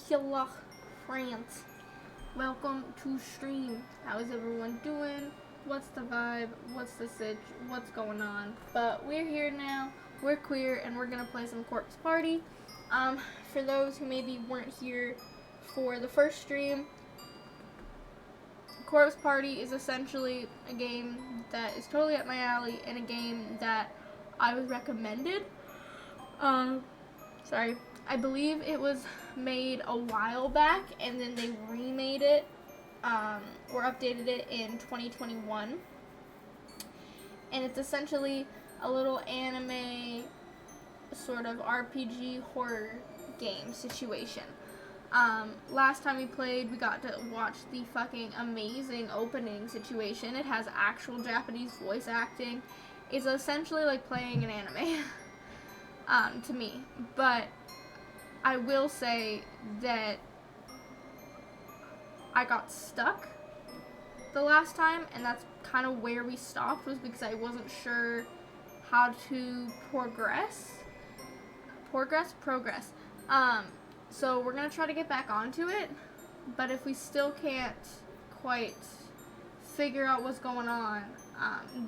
Hello, France. Welcome to stream. How is everyone doing? What's the vibe? What's the sitch? What's going on? But we're here now. We're queer, and we're gonna play some Corpse Party. For those who maybe weren't here for the first stream, Corpse Party is essentially a game that is totally up my alley and a game that I was recommended. Sorry. I believe it was made a while back and then they remade it or updated it in 2021. And it's essentially a little anime sort of RPG horror game situation. Last time we played, we got to watch the fucking amazing opening situation. It has actual Japanese voice acting. It's essentially like playing an anime to me. But I will say that I got stuck the last time, and that's kind of where we stopped, was because I wasn't sure how to progress. So we're going to try to get back onto it, but if we still can't quite figure out what's going on,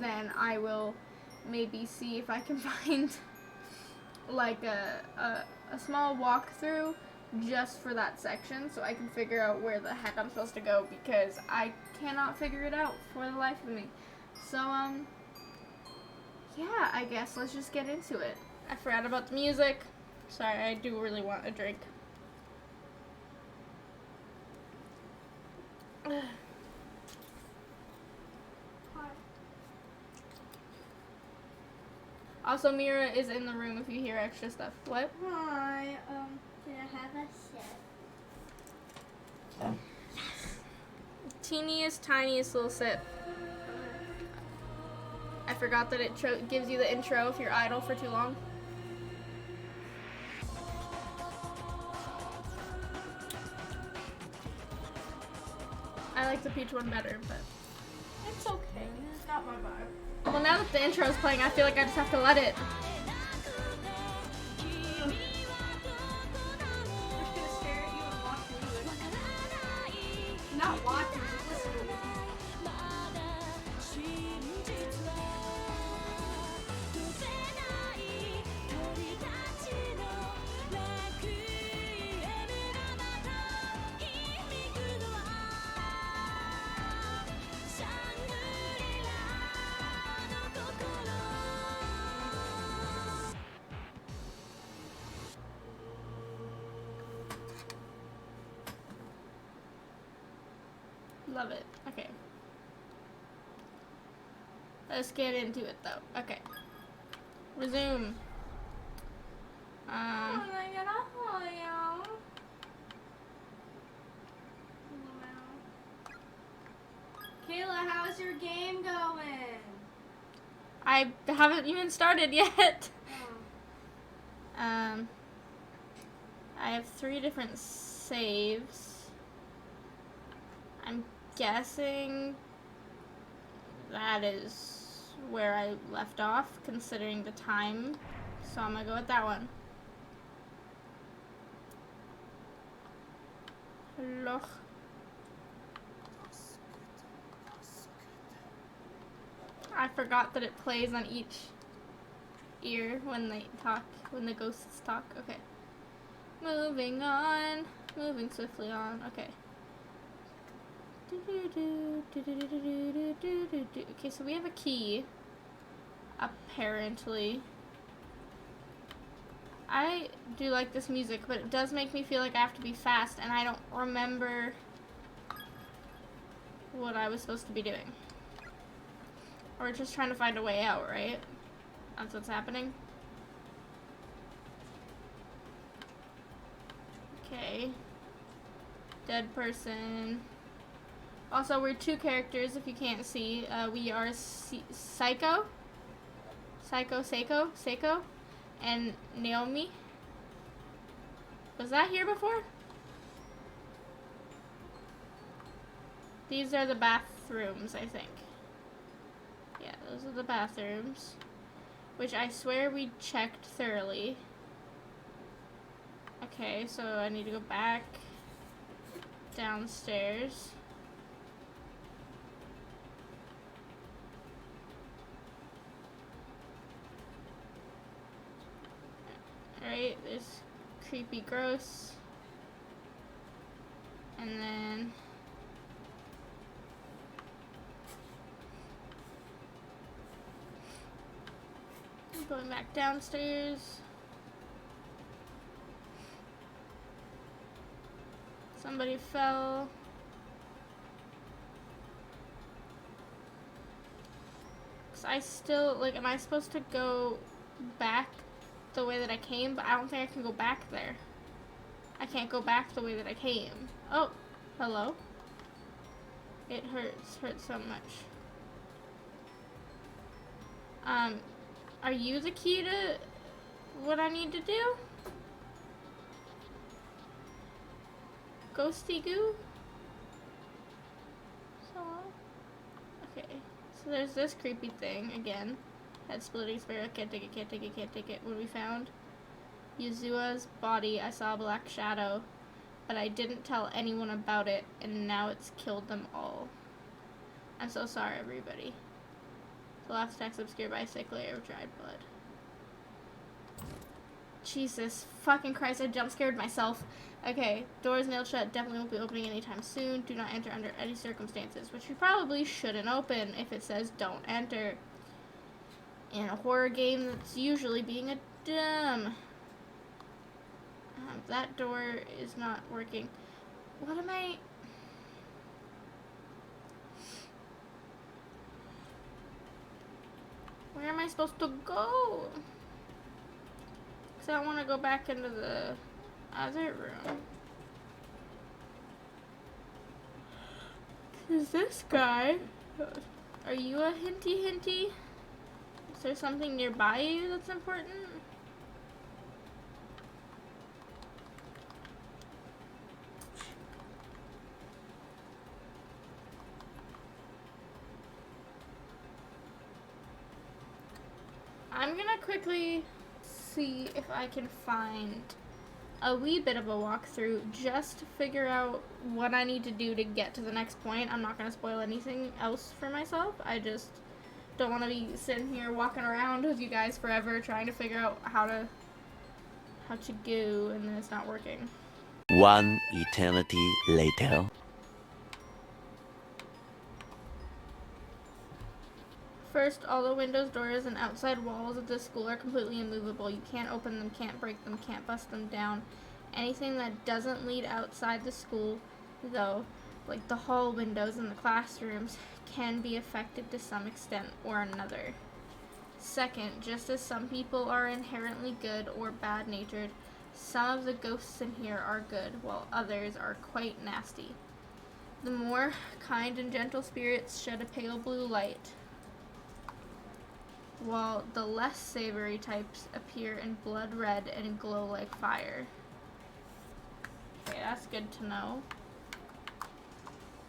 then I will maybe see if I can find like a small walkthrough just for that section so I can figure out where the heck I'm supposed to go, because I cannot figure it out for the life of me. So, yeah, I guess let's just get into it. I forgot about the music. Sorry, I do really want a drink. Also, Mira is in the room if you hear extra stuff. What? Hi, can I have a sip? Teeniest, tiniest little sip. I forgot that it gives you the intro if you're idle for too long. I like the peach one better, but It's okay. It's not my vibe. well, now that the intro is playing, I feel like I just have to let it. I'm just gonna stare at you and watch you. Not watch you, just listen to me. Love it. Okay. Let's get into it, though. Okay. Resume. Kayla, how's your game going? I haven't even started yet. Oh. I have 3 different saves. I'm guessing that is where I left off, considering the time. So I'm gonna go with that one. Loch. I forgot that it plays on each ear when they talk, when the ghosts talk. Okay. Moving on. Moving swiftly on. Okay. Okay, so we have a key. Apparently. I do like this music, but it does make me feel like I have to be fast, and I don't remember what I was supposed to be doing. Or just trying to find a way out, right? That's what's happening. Okay. Dead person. Also, we're 2 characters, if you can't see. We are Seiko, and Naomi. Was that here before? These are the bathrooms, I think. Yeah, those are the bathrooms. Which I swear we checked thoroughly. Okay, so I need to go back. downstairs. Alright, there's creepy gross. And then going back downstairs. Somebody fell. I still, like, am I supposed to go back the way that I came? But I don't think I can go back there. I can't go back the way that I came. Oh, hello. It hurts so much. Are you the key to what I need to do? Ghosty goo? So, okay. So there's this creepy thing again. Head splitting spiral. Can't take it, can't take it, can't take it. What we found? Yuzua's body. I saw a black shadow, but I didn't tell anyone about it, and now it's killed them all. I'm so sorry, everybody. The last text obscured by a thick layer of dried blood. Jesus fucking Christ, I jump scared myself. Okay, doors nailed shut, definitely won't be opening anytime soon. Do not enter under any circumstances, which you probably shouldn't open if it says don't enter. In a horror game that's usually being a dumb. That door is not working. What am I... Where am I supposed to go? Because I want to go back into the other room. Is this guy? Are you a hinty? Is there something nearby you that's important? I'm gonna quickly see if I can find a wee bit of a walkthrough just to figure out what I need to do to get to the next point. I'm not gonna spoil anything else for myself. I just don't want to be sitting here walking around with you guys forever trying to figure out how to go and then it's not working. One eternity later. First, all the windows, doors, and outside walls of the school are completely immovable. You can't open them, can't break them, can't bust them down. Anything that doesn't lead outside the school, though, like the hall windows in the classrooms, can be affected to some extent or another. Second, just as some people are inherently good or bad-natured, some of the ghosts in here are good, while others are quite nasty. The more kind and gentle spirits shed a pale blue light, while the less savory types appear in blood red and glow like fire. Okay, that's good to know.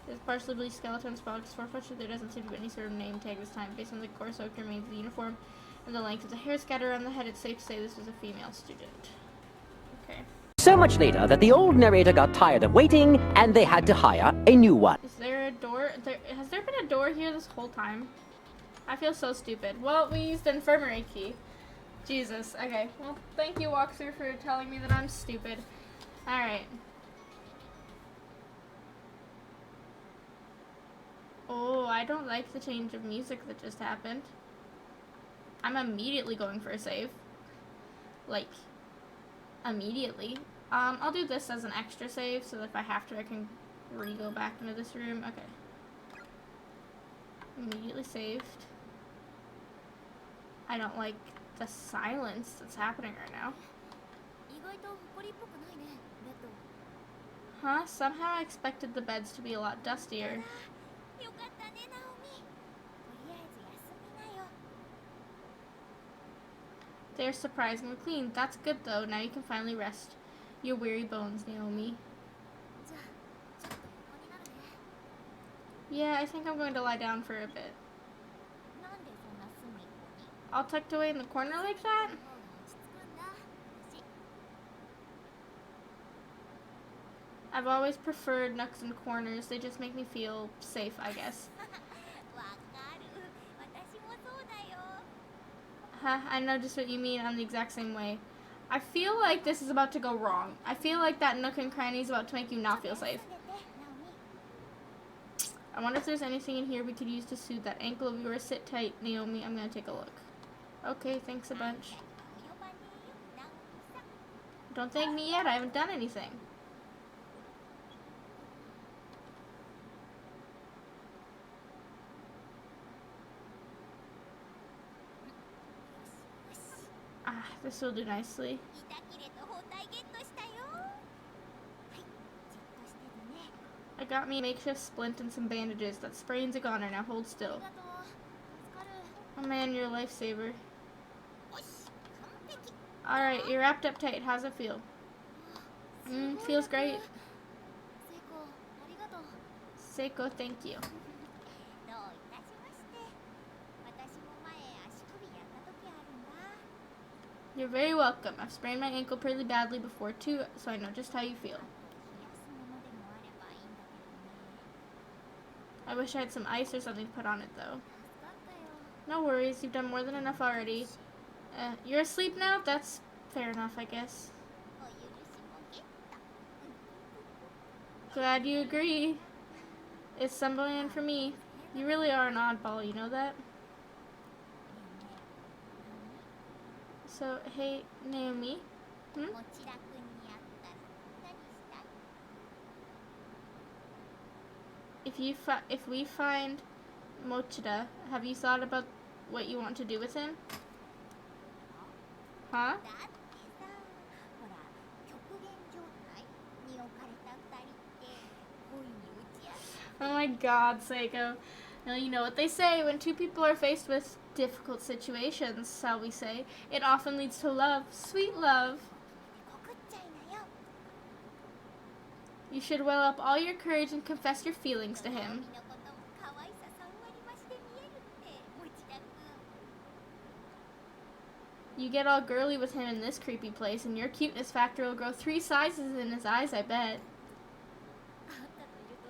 There's partially bleached skeletons, products 4 foot. There doesn't seem to be any sort of name tag this time. Based on the course oak remains the uniform and the length of the hair scattered around the head, it's safe to say this was a female student. Okay. So much later that the old narrator got tired of waiting and they had to hire a new one. Is there a door? Has there been a door here this whole time? I feel so stupid. Well, we used the infirmary key. Jesus. Okay. Well, thank you, walkthrough, for telling me that I'm stupid. Alright. Oh, I don't like the change of music that just happened. I'm immediately going for a save. Like, immediately. I'll do this as an extra save so that if I have to, I can re-go back into this room. Okay. Immediately saved. I don't like the silence that's happening right now. Huh? Somehow I expected the beds to be a lot dustier. They're surprisingly clean. That's good though. Now you can finally rest your weary bones, Naomi. Yeah, I think I'm going to lie down for a bit. All tucked away in the corner like that? I've always preferred nooks and corners. They just make me feel safe, I guess. わかる。私もそうだよ。 Huh, I know just what you mean. I'm the exact same way. I feel like this is about to go wrong. I feel like that nook and cranny is about to make you not feel safe. 休んでて、ナオミ。 I wonder if there's anything in here we could use to soothe that ankle of yours. Sit tight, Naomi. I'm gonna take a look. Okay, thanks a bunch. 呼ばねえよ、ナオミさん。 Don't thank me yet. I haven't done anything. Ah, this will do nicely. 板切れと包帯ゲットしたよ。はい、じっとしててね。 I got me a makeshift splint and some bandages. That sprain's a goner. Now hold あ still. りがとう。助かる。 Oh man, you're a lifesaver. よし、完璧。 Alright, you're wrapped up tight. How's it feel? すごい楽。 Feels great. 成功、ありがとう。 Seiko, thank you. どういたしまして。私も前足首やった時あるんだ。 You're very welcome. I've sprained my ankle pretty badly before too, so I know just how you feel. 冷やすものでもあればいいんだけどね。 I wish I had some ice or something to put on it though. 助かったよ。 No worries, you've done more than enough already. You're asleep now? That's fair enough, I guess. お許しもゲット。 Glad you agree. It's something for me. You really are an oddball, you know that? So, hey, Naomi. 持ち楽にあったら何したい？ If we find Mochida, have you thought about what you want to do with him? Huh? だってさ、ほら、極限状態に置かれた二人って恋に打ち合って。 Oh my god, Seiko. Now you know what they say, when two people are faced with difficult situations, shall we say, it often leads to love, sweet love. 告っちゃいなよ。 You should well up all your courage and confess your feelings to ナオ him. ミのことも可愛さ3割増しで見えるって持田くん。 You get all girly with him in this creepy place, and your cuteness factor will grow 3 sizes in his eyes, I bet. あんたといると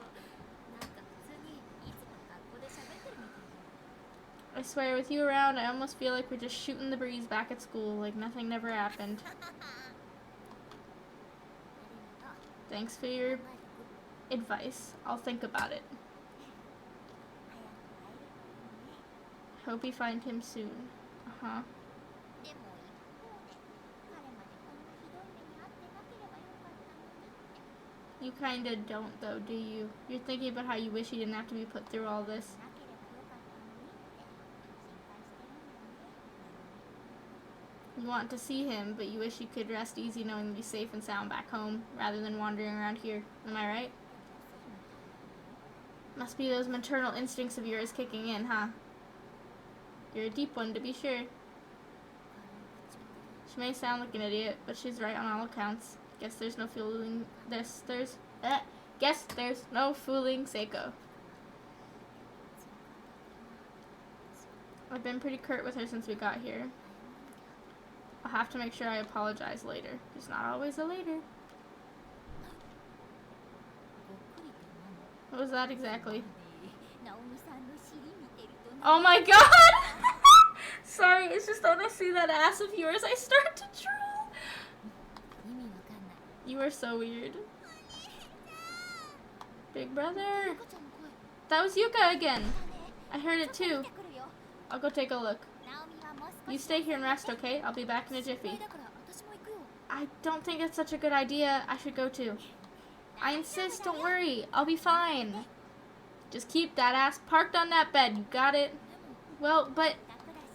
なんか普通にいつも学校で喋ってるみたいよ。 I swear, with you around, I almost feel like we're just shooting the breeze back at school, like nothing never happened. ありがとう。 Thanks for your 考えてく。 advice. I'll think about it. 早く会えるといいね。 Hope you find him soon. Uh-huh. でも一方で彼までこんなひどい目に遭ってなければよかったのにって。 You kinda don't, though, do you? You're thinking about how you wish you didn't have to be put through all this. なければよかったのにって心配してるんだよね。 You want to see him, but you wish you could rest easy knowing that he's safe and sound back home, rather than wandering around here. Am I right? Must be those maternal instincts of yours kicking in, huh? You're a deep one, to be sure. She may sound like an idiot, but she's right on all accounts. Guess there's no fooling this. Guess there's no fooling Seiko. I've been pretty curt with her since we got here. I'll have to make sure I apologize later. There's not always a later. What was that exactly? ナオミさんの尻見てるとね。 Oh my god! Sorry, it's just when I see that ass of yours, I start to drool. 意味わかんない。 You are so weird. Big brother. ゆかちゃんの声。 That was Yuka again. だね。 I heard it ちょっ too. と見てくるよ。 I'll go take a look. ナオミはもう少し。 You stay here and rest, okay? I'll be back in a 心 jiffy. 配だから私も行くよ。 I don't think it's such a good idea. I should go too. I insist, don't worry. I'll be fine. Just keep that ass parked on that bed. You got it? Well, but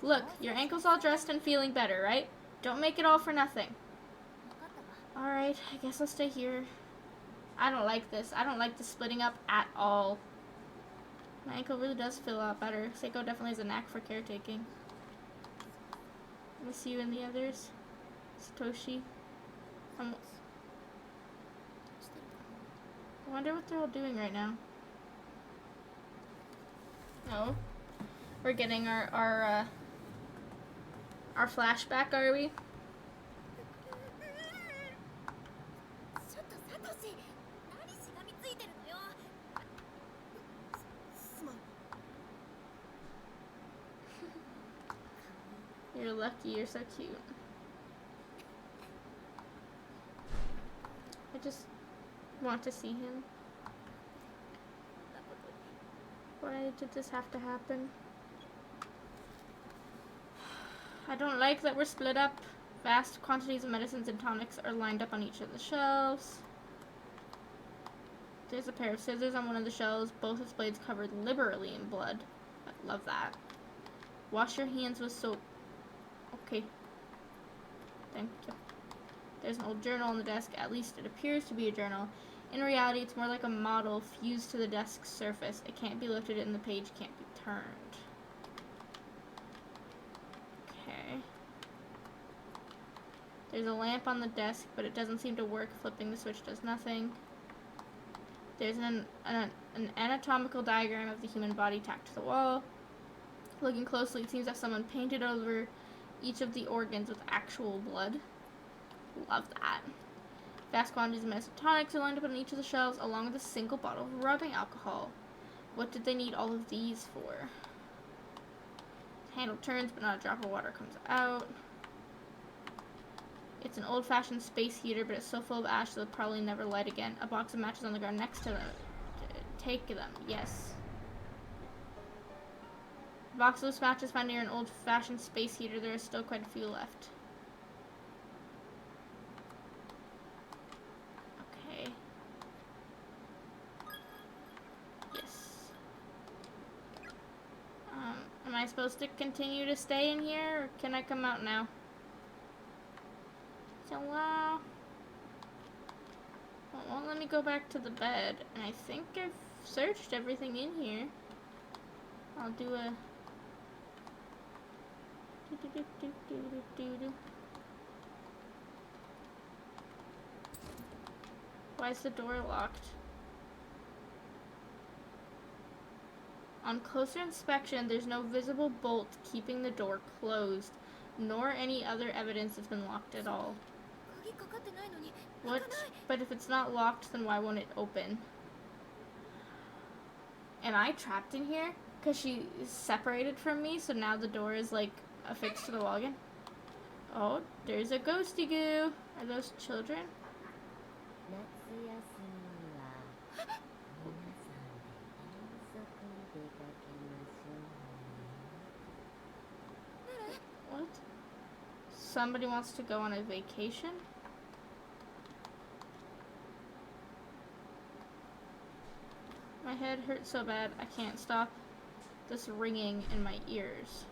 look, your ankle's all dressed and feeling better, right? Don't make it all for nothing. わかったわ。 Alright, I guess I'll stay here. I don't like this. I don't like the splitting up at all. My ankle really does feel a lot better. Seiko definitely has a knack for caretaking. Miss you and the others. Satoshi. I wonder what they're all doing right now. Oh, we're getting our flashback, are we? ちょっとサトシ、何ついてるのよ。すまん。 You're lucky, you're so cute. I just want to see him. Why did this have to happen? I don't like that we're split up. Vast quantities of medicines and tonics are lined up on each of the shelves. There's a pair of scissors on one of the shelves, both its blades covered liberally in blood. I love that. Wash your hands with soap. Okay. Thank you. There's an old journal on the desk. At least it appears to be a journal. In reality, it's more like a model fused to the desk's surface. It can't be lifted and the page can't be turned. Okay. There's a lamp on the desk, but it doesn't seem to work. Flipping the switch does nothing. There's an anatomical diagram of the human body tacked to the wall. Looking closely, it seems that someone painted over each of the organs with actual blood. Love that. Vast quantities of medicine tonics are lined up on each of the shelves, along with a single bottle of rubbing alcohol. What did they need all of these for? The handle turns, but not a drop of water comes out. It's an old-fashioned space heater, but it's so full of ash that it'll probably never light again. A box of matches on the ground next to them. Take them. Yes. A box of loose matches found near an old-fashioned space heater. There are still quite a few left. Okay. Yes. Am I supposed to continue to stay in here, or can I come out now? So, well, it won't let me go back to the bed, and I think I've searched everything in here. I'll do a... Why is the door locked? On closer inspection, there's no visible bolt keeping the door closed, nor any other evidence it's been locked at all. 鍵かかってないのに What? But if it's not locked, then why won't it open? Am I trapped in here? Because she is separated from me, so now the door is like affixed to the wall again? Oh, there's a ghosty goo. Are those children? 夏休みは皆さんで遠足に出かけましょうね。 What? Somebody wants to go on a vacation? My head hurts so bad I can't stop this ringing in my ears.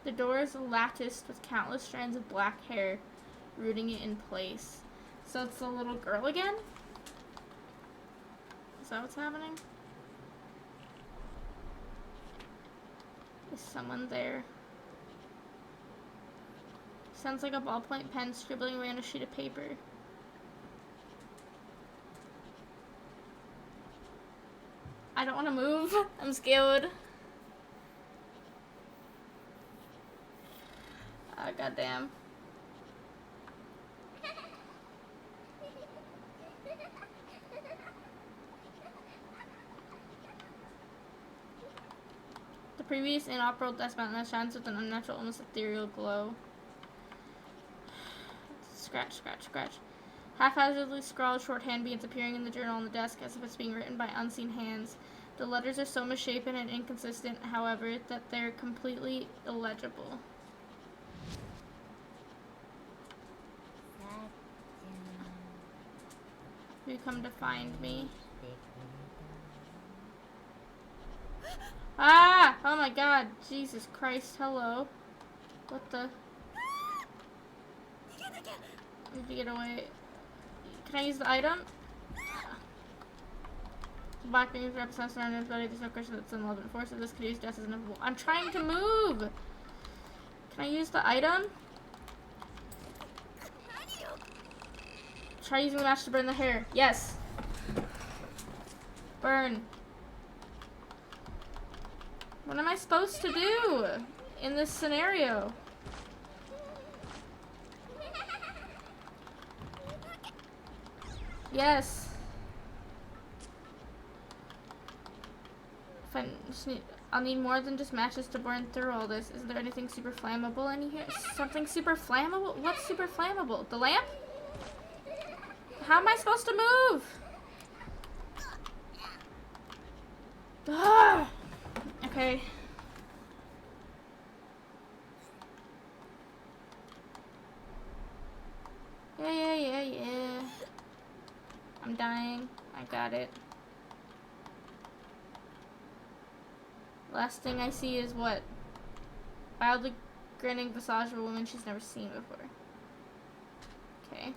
The door is latticed with countless strands of black hair, rooting it in place. So it's the little girl again? Is that what's happening? Is someone there? Sounds like a ballpoint pen scribbling away on a sheet of paper. I don't want to move. I'm scared. Oh, goddamn. The previous inoperable desk mountain shines with an unnatural, almost ethereal glow. Scratch, scratch, scratch. Haphazardly scrawled shorthand begins appearing in the journal on the desk as if it's being written by unseen hands. The letters are so misshapen and inconsistent, however, that they're completely illegible. You come to find me. Ah! Oh my god. Jesus Christ. Hello. What the? I need to get away. Can I use the item? Black beams represents an unknown body. There's no question that it's an 11 force. If this could use death as inevitable. I'm trying to move! Can I use the item? Try using the match to burn the hair. Yes. Burn. What am I supposed to do in this scenario? Yes. I'll need more than just matches to burn through all this. Is there anything super flammable in here? Something super flammable? What's super flammable? The lamp? How am I supposed to move? Ah! Okay. Yeah. I'm dying. I got it. Last thing I see is what? Wildly grinning visage of a woman she's never seen before. Okay.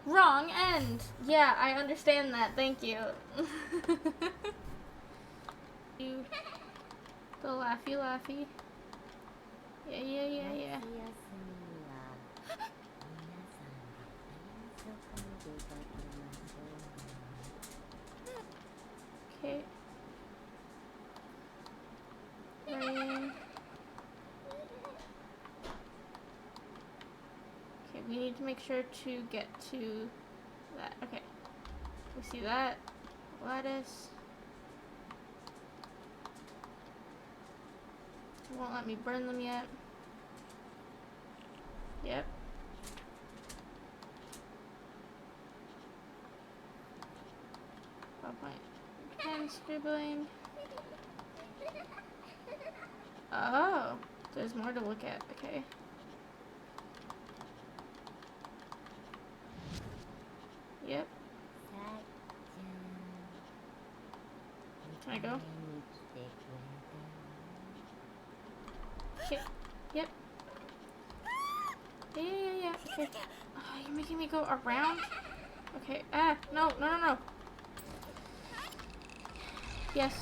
Wrong end! Yeah, I understand that. Thank you. You. The laughy. Yeah. 夏休みは皆さんで遠足に出かけましょう。 Okay. Rain. Okay, we need to make sure to get to that. Okay. We see that. Lettuce. Won't let me burn them yet. Yep. Pen scribbling. Oh, there's more to look at. Okay. Yep. Can I go? Okay. Yep. Yeah. Okay. Oh, you're making me go around? Okay. Ah, no. Yes.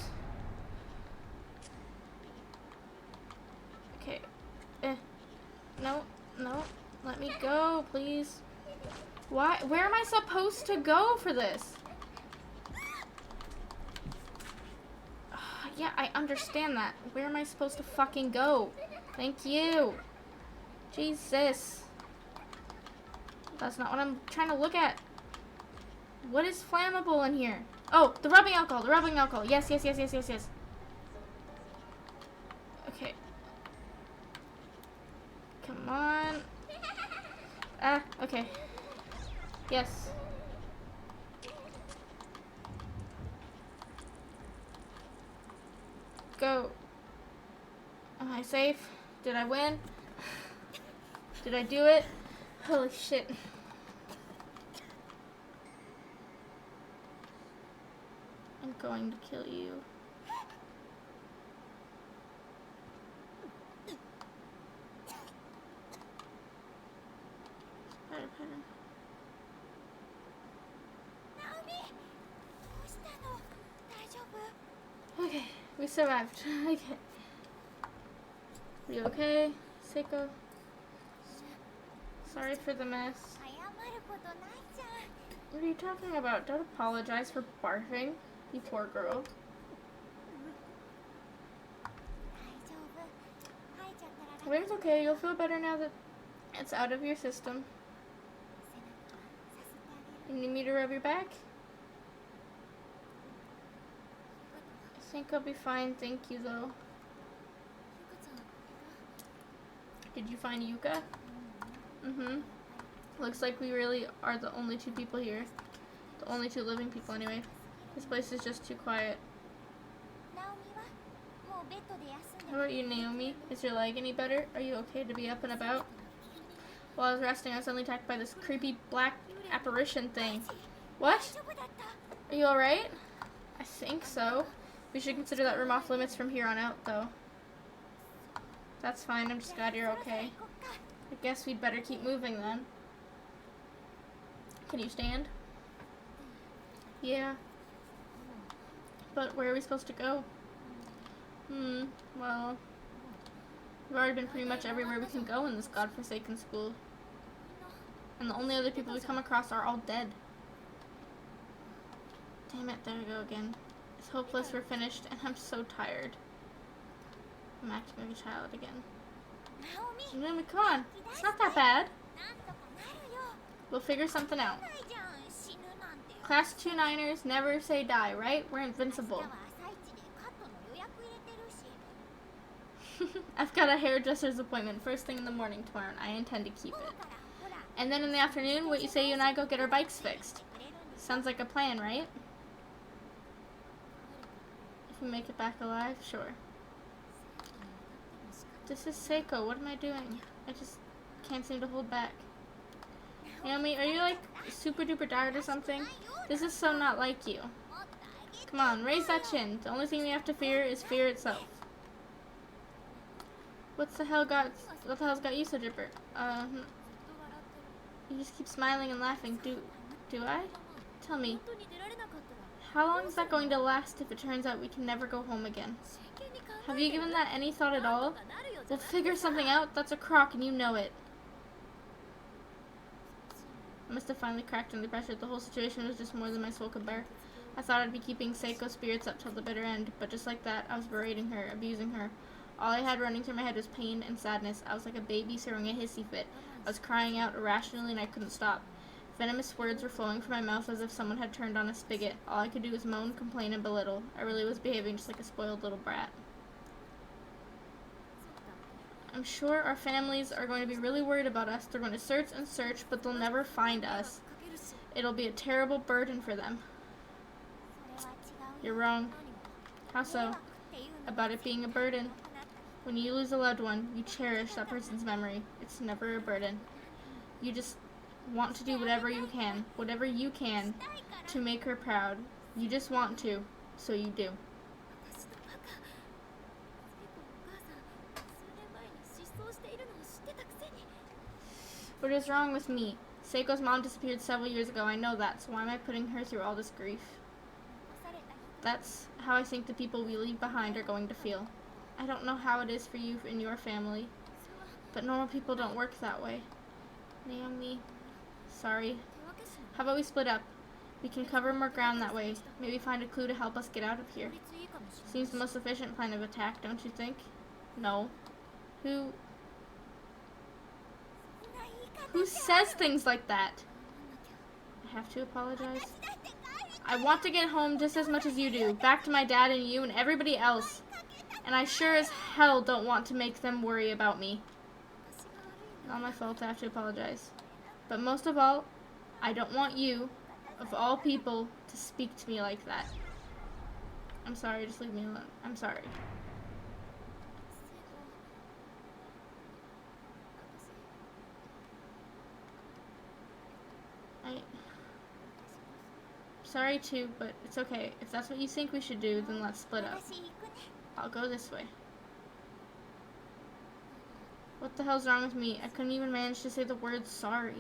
Okay. No. Let me go, please. Why? Where am I supposed to go for this? Yeah, I understand that. Where am I supposed to fucking go? Thank you. Jesus. That's not what I'm trying to look at. What is flammable in here? Oh, the rubbing alcohol. Yes. Okay. Come on. Ah, okay. Yes. Go. Am I safe? Did I win? Did I do it? Holy shit. I'm going to kill you. Spider pattern. ナオミ、どうしたの？大丈夫？ Okay, we survived. Okay. You okay, Seiko? Sorry for the mess. 謝ることないじゃん。 What are you talking about? Don't apologize for barfing, you poor girl. 大丈夫。吐いちゃったら Everything's okay. You'll feel better now that it's out of your system. 背中させてあげる。 You need me to rub your back? I think I'll be fine, thank you though. ゆかちゃん、 Did you find Yuka? Mm-hmm. Looks like we really are the only two people here. The only two living people anyway. This place is just too quiet. ナオミはもうベッドで休んで How about you, Naomi? Is your leg any better? Are you okay to be up and about? While I was resting, I was suddenly attacked by this creepy black apparition thing. What? 大丈夫だった。 Are you alright? I think so. We should consider that room off limits from here on out, though. That's fine, I'm just glad you're okay. 行こっか。 I guess we'd better keep moving then. Can you stand? Yeah. But where are we supposed to go? Well... We've already been pretty much everywhere we can go in this godforsaken school. And the only other people we come across are all dead. Damn it, there we go again. It's hopeless, we're finished, and I'm so tired. I'm acting like a child again. ナオミ Naomi, come on. It's not that bad. なんとかなるよ We'll figure something out. ないじゃん死ぬなんて Class 2 Niners never say die, right? We're 明日 invincible. は朝一でカットの予約入れてるし I've got a hairdresser's appointment first thing in the morning tomorrow, and I intend to keep 午後 it. からほら And then in the afternoon, what you say you and I go get our bikes fixed? くれるんです Sounds like a plan, right? If we make it back alive, sure. This is Seiko. What am I doing? I just can't seem to hold back. Naomi, are you like super duper tired or something? This is so not like you. もっとあげて Come on, raise that chin. The only thing we have to fear is fear itself. What the hell's got you so dipper? You just keep smiling and laughing. Do I? Tell me, 本当に出られなかったら how long is that going to last if it turns out we can never go home again? 真剣に考 Have え you て given る that any thought at なん all? とかなるよじ We'll ゃなくて figure something out. That's a crock and you know it. I must have finally cracked under pressure. The whole situation was just more than my soul could bear. I thought I'd be keeping Seiko's spirits up till the bitter end, but just like that, I was berating her, abusing her. All I had running through my head was pain and sadness. I was like a baby throwing a hissy fit. I was crying out irrationally and I couldn't stop. Venomous words were flowing from my mouth as if someone had turned on a spigot. All I could do was moan, complain, and belittle. I really was behaving just like a spoiled little brat. I'm sure our families are going to be really worried about us. They're going to search and search, but they'll never find us. かけるし It'll be a terrible burden for them. それは違う You're よ wrong. 何 How も so? 迷惑っていうの About it being a burden. なくなった When you lose a loved one, you cherish that person's memory. It's never a burden. You just want to do whatever you can to make her proud. You just want to, so you do. 私のバカ聖子のお母さん数年前に失踪しているのを知ってたくせに What is wrong with me? Seiko's mom disappeared several years ago. I know that, so why am I putting her through all this grief? 残された人 That's how I think the people we leave behind are going to feel. I don't know how it is for you and your family, but normal people don't work that way. Naomi, sorry. 手分けし How about we split up? We can cover more ground that way. Maybe find a clue to help us get out of 効 here. 率いいかもしれない Seems the most efficient plan of attack, don't you think? No. Who そんな言い方 who says things like that? I have to apologize. だって帰り I want to get home just as much as you do. Back to my dad and you and everybody else. And I sure as hell don't want to make them worry about me. 私が悪い Not my fault, I have to apologize. But most of all, I don't want you, of all people, to speak to me like that. I'm sorry, just leave me alone. I'm sorry. 聖子 I... Sorry too, but it's okay. If that's what you think we should do, then let's split up. 私行くね I'll go this way. What the hell's wrong with me? I couldn't even manage to say the word sorry.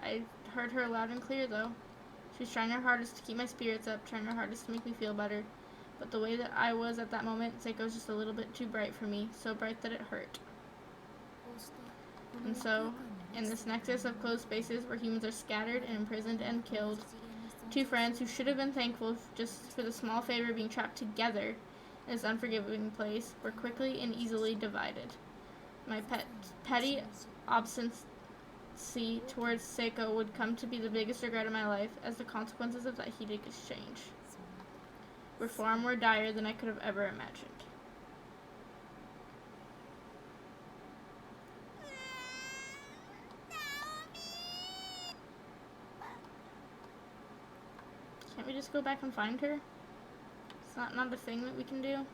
I heard her loud and clear though. She's trying her hardest to keep my spirits up, trying her hardest to make me feel better. But the way that I was at that moment, Seiko's just a little bit too bright for me. So bright that it hurt. こうしてこの And 異 so, 空間の in this nexus of closed spaces where humans are scattered and imprisoned and killed, two friends who should have been thankful just for the small favor of being trapped together in this unforgiving place were quickly and easily divided. My petty obstinacy towards Seiko would come to be the biggest regret of my life as the consequences of that heated exchange were far more dire than I could have ever imagined. Can't we just go back and find her? It's not a thing that we can do.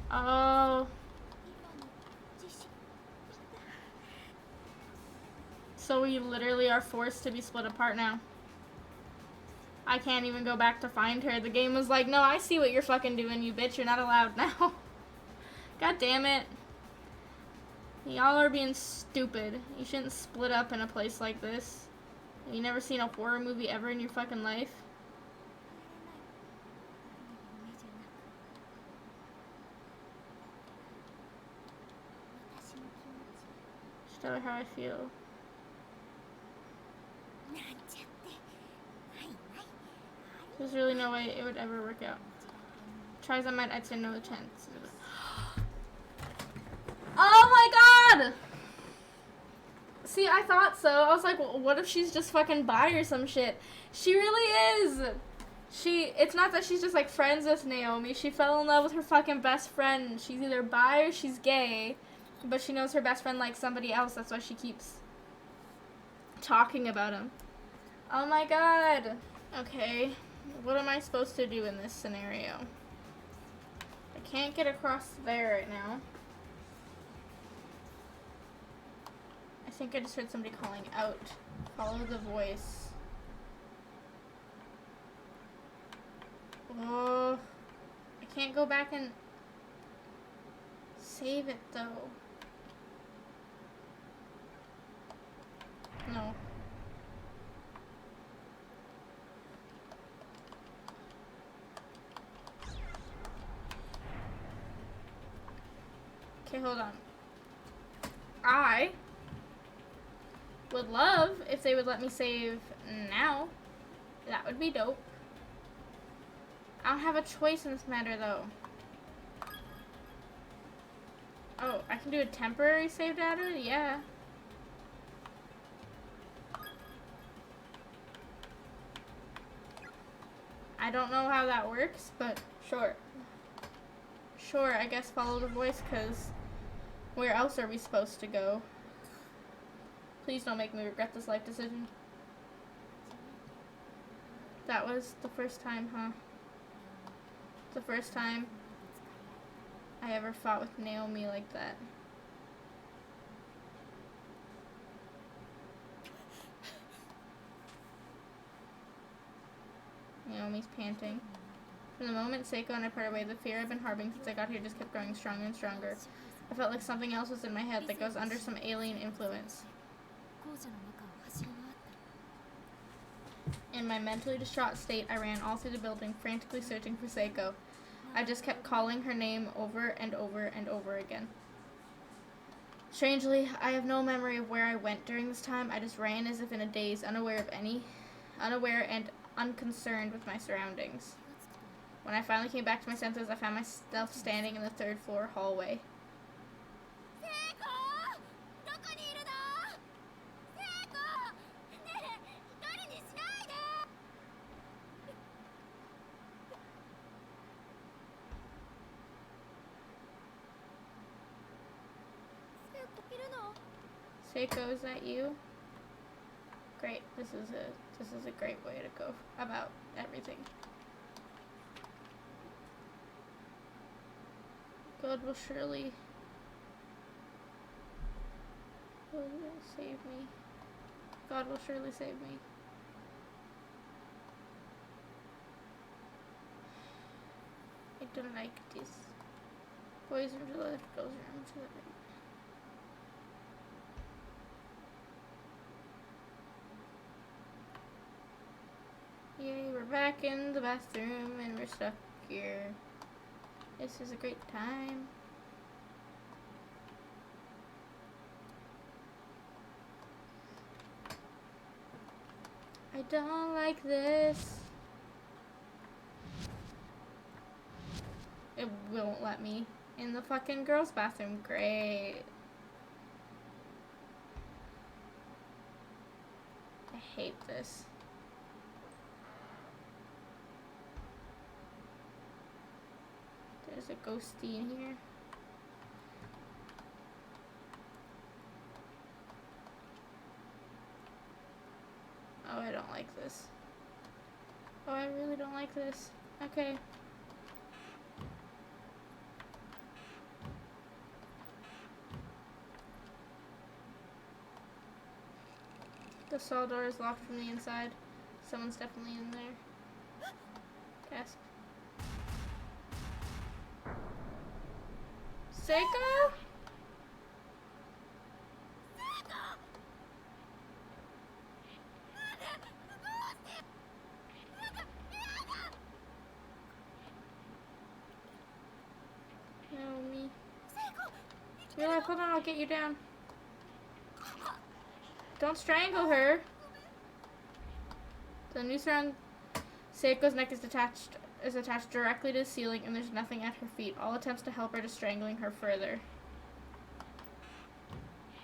Oh, 今の地震 So we literally are forced to be split apart now. I can't even go back to find her. The game was like, no, I see what you're fucking doing, you bitch. You're not allowed now. God damn it. Y'all are being stupid. You shouldn't split up in a place like this. You never seen a horror movie ever in your fucking life? 帰れない。夢じゃなく。 Just tell her how I feel. なんちゃって。はいはい。 There's really no way it would ever work out. Tries I might, I'd say no chance. Oh my god! See, I thought so. I was like, well, what if she's just fucking bi or some shit? She really is. It's not that she's just like friends with Naomi. She fell in love with her fucking best friend. She's either bi or she's gay, but she knows her best friend likes somebody else. That's why she keeps talking about him. Oh my god. Okay, what am I supposed to do in this scenario? I can't get across there right now. I think I just heard somebody calling out. Follow the voice. Oh, I can't go back and save it though. No. Okay, hold on. I would love if they would let me save now. That would be dope. I don't have a choice in this matter though. Oh, I can do a temporary save data? Yeah. I don't know how that works, but sure. Sure, I guess follow the voice, because where else are we supposed to go? Please don't make me regret this life decision. That was the first time, huh? The first time I ever fought with Naomi like that. Naomi's panting. From the moment Seiko and I parted ways, the fear I've been harboring since I got here just kept growing stronger and stronger. I felt like something else was in my head that goes under some alien influence. 校舎の中を走り回った。 In my mentally distraught state, I ran all through the building, frantically searching for Seiko. I just kept calling her name over and over and over again. Strangely, I have no memory of where I went during this time. I just ran as if in a daze, unaware and unconcerned with my surroundings. When I finally came back to my senses, I found myself standing in the third floor hallway. 聖子、どこにいるの？聖子、ねえ、一人にしないで。聖子いるの？ Seiko, is that you? Great. This is a great way to go about everything. God will surely save me. God will surely save me. I don't like this. Boys room to the left, girls room to the right. Yay, we're back in the bathroom and we're stuck here. This is a great time. I don't like this. It won't let me in the fucking girls' bathroom. Great. I hate this. There's a ghosty in here. Oh, I don't like this. Oh, I really don't like this. Okay. The stall door is locked from the inside. Someone's definitely in there. Gasp. Seiko? Naomi. You're like, hold on, I'll get you down. Don't strangle her. The noose around Seiko's neck is attached directly to the ceiling, and there's nothing at her feet. All attempts to help her to strangling her further.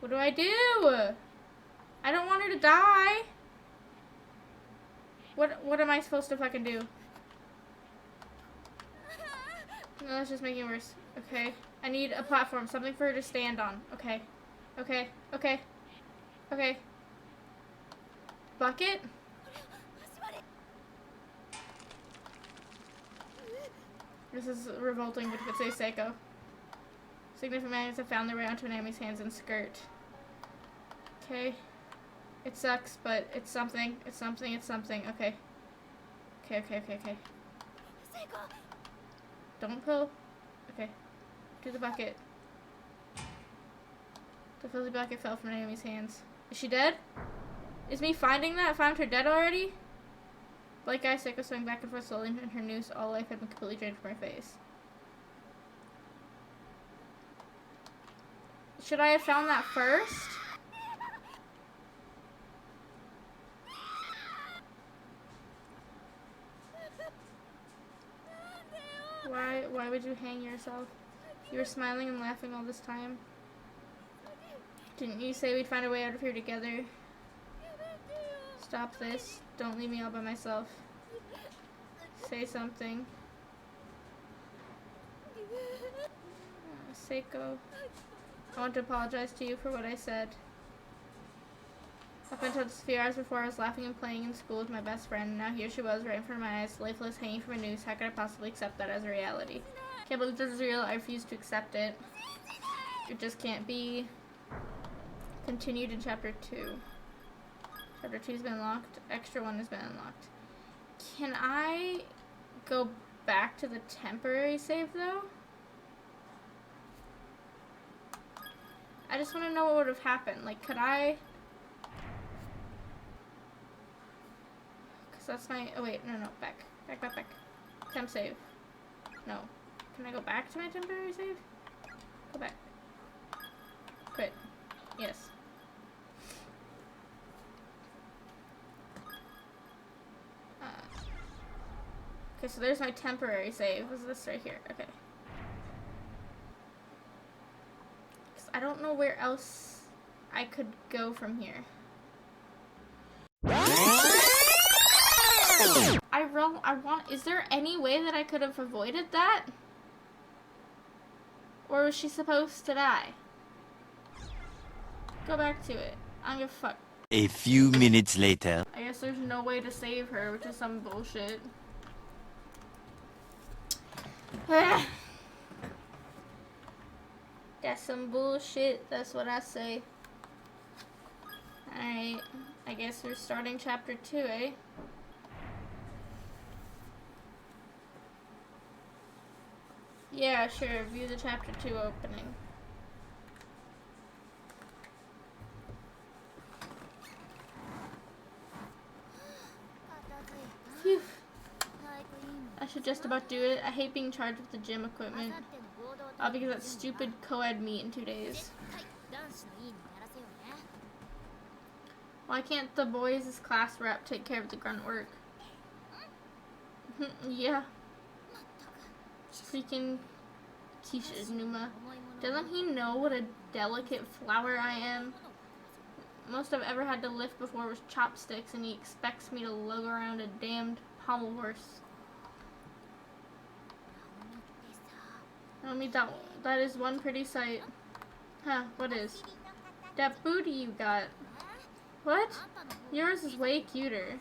What do I do? I don't want her to die. What am I supposed to fucking do? No, that's just making it worse. Okay. I need a platform, something for her to stand on. Okay. Okay. Okay. Okay. Bucket? This is revolting, but you could say Seiko. Significant magnets have found their way onto Naomi's hands and skirt. Okay. It sucks, but it's something. It's something. It's something. Okay. Okay, okay, okay, okay. Don't pull. Okay. Do the bucket. The fuzzy bucket fell from Naomi's hands. Is she dead? Is me finding that? I found her dead already? Like I, Seiko swung back and forth slowly in her noose. All life had been completely drained from her face. Should I have found that first? Why would you hang yourself? You were smiling and laughing all this time. Didn't you say we'd find a way out of here together? Stop this. Don't leave me all by myself. Say something. Seiko, I want to apologize to you for what I said. Up until just a few hours before, I was laughing and playing in school with my best friend. Now here she was, right in front of my eyes, lifeless, hanging from a noose. How could I possibly accept that as a reality? Can't believe this is real. I refuse to accept it. It just can't be. Continued in Chapter 2. Chapter 2 has been unlocked. Extra 1 has been unlocked. Can I go back to the temporary save, though? I just want to know what would have happened. Like, could I... Because that's my... Oh, wait. No, no. Back. Back, back, back. Temp save. No. Can I go back to my temporary save? Go back. Quit. Yes. Okay, so there's my temporary save. Was this right here? Okay. I don't know where else I could go from here. Is there any way that I could have avoided that? Or was she supposed to die? Go back to it. I don't give a fuck. A few minutes later. I guess there's no way to save her, which is some bullshit. That's some bullshit, that's what I say. Alright, I guess we're starting Chapter 2, eh? Yeah, sure, view the Chapter 2 opening. Phew. I should just about do it. I hate being charged with the gym equipment. All because of that stupid co-ed meet in 2 days. Why can't the boys' class rep take care of the grunt work? Yeah. Freaking Kisha Numa. Doesn't he know what a delicate flower I am? Most I've ever had to lift before was chopsticks, and he expects me to lug around a damned pommel horse. I mean, that is one pretty sight. Huh, what is? That booty you got. What? Yours is way cuter.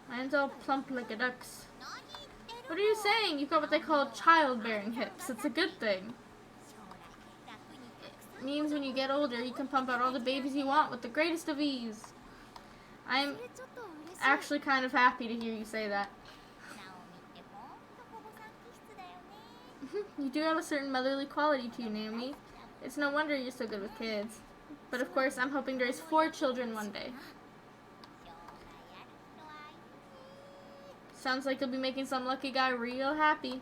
Mine's all plump like a duck's. What are you saying? You've got what they call childbearing hips. It's a good thing. means when you get older, you can pump out all the babies you want with the greatest of ease. I'm それちょっと嬉しい。 actually kind of happy to hear you say that. ナオミってほんと保護さん気質だよね。 You do have a certain motherly quality to you, Naomi. It's no wonder you're so good with kids. But of course, I'm hoping to raise 4 children one day. 将来ある人はいいね。 Sounds like you'll be making some lucky guy real happy.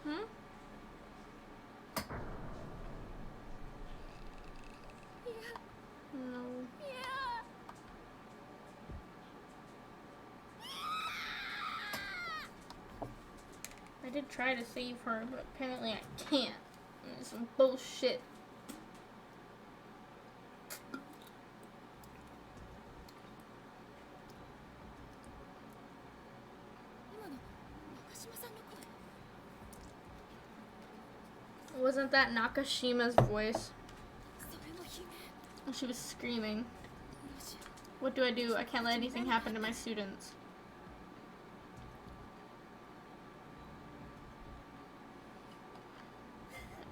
Hmm? No. いや I did try to save her, but apparently I can't. It's some bullshit. 今の中島さんの声。 Wasn't that Nakashima's voice? それも悲鳴。 She was screaming. どうしよう。 What do I do? I can't let anything happen to my students.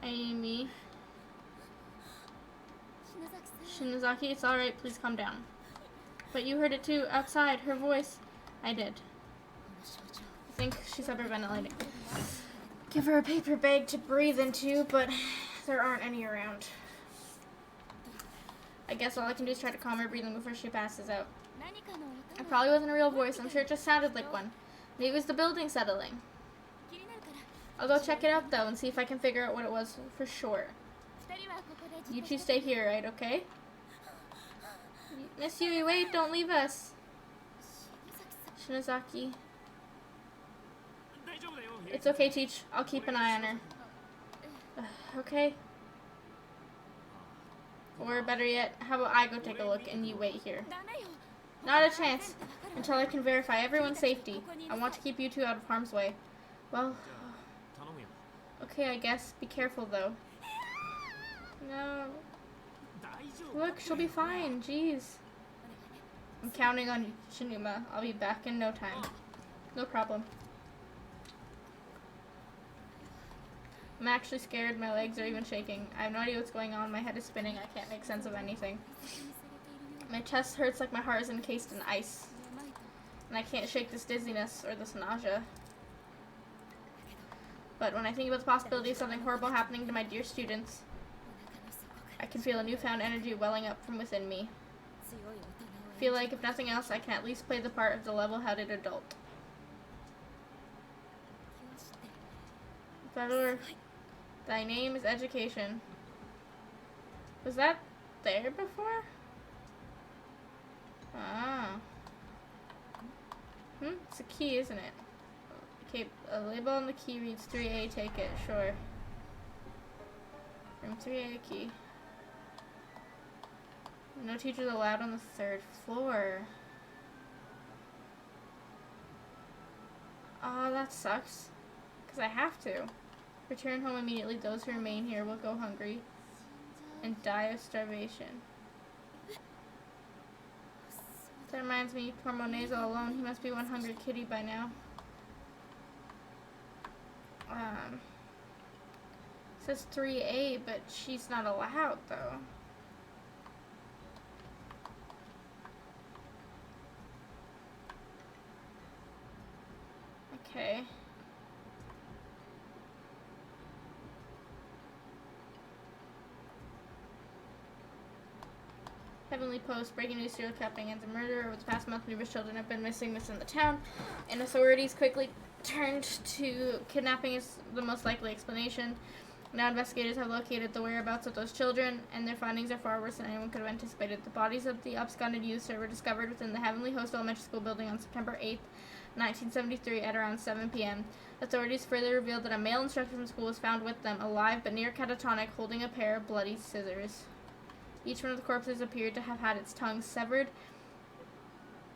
Amy. 篠崎さん。 Shinozaki, it's alright, please calm down. But you heard it too, outside, her voice. I did. この症状。 I think she's hyperventilating. Give her a paper bag to breathe into, but there aren't any around. I guess all I can do is try to calm her breathing before she passes out. 何かの音 It が probably wasn't a real voice, I'm sure it just sounded like one. Maybe it was the building settling. 気になるから。 I'll go check it out though and see if I can figure out what it was for sure. 二人はここで You two stay here, right, okay? Miss Yui, wait, don't leave us. 篠崎さん。 Shinozaki. It's okay, Teach. I'll keep an eye on her. Okay? Or better yet, how about I go take a look and you wait here? ダメよ。 Not a chance. Until I can verify everyone's safety. I want to keep you two out of harm's way. Well, okay, I guess. Be careful, though. No. Look, she'll be fine. Jeez. I'm counting on you, Shinuma. I'll be back in no time. No problem. I'm actually scared. My legs are even shaking. I have no idea what's going on. My head is spinning. I can't make sense of anything. My chest hurts like my heart is encased in ice. And I can't shake this dizziness or this nausea. But when I think about the possibility of something horrible happening to my dear students, I can feel a newfound energy welling up from within me. I feel like, if nothing else, I can at least play the part of the level-headed adult. Valor, thy name is education. Was that there before? Ah. It's a key, isn't it? Okay, a label on the key reads 3A, take it, sure. Room 3A key. No teachers allowed on the 3rd floor. Oh, that sucks. Because I have to. Return home immediately. Those who remain here will go hungry and die of starvation. That reminds me, poor Monet's all alone. He must be one hungry kitty by now. It says 3A, but she's not allowed, though. Okay. Heavenly Post, breaking news, serial kidnapping ends in murder. Over the past month, numerous children have been missing in the town, and authorities quickly turned to kidnapping as the most likely explanation. Now investigators have located the whereabouts of those children, and their findings are far worse than anyone could have anticipated. The bodies of the absconded youths were discovered within the Heavenly Host Elementary School building on September 8th, 1973 at around 7 p.m. Authorities further revealed that a male instructor from school was found with them, alive but near catatonic, holding a pair of bloody scissors. Each one of the corpses appeared to have had its tongue severed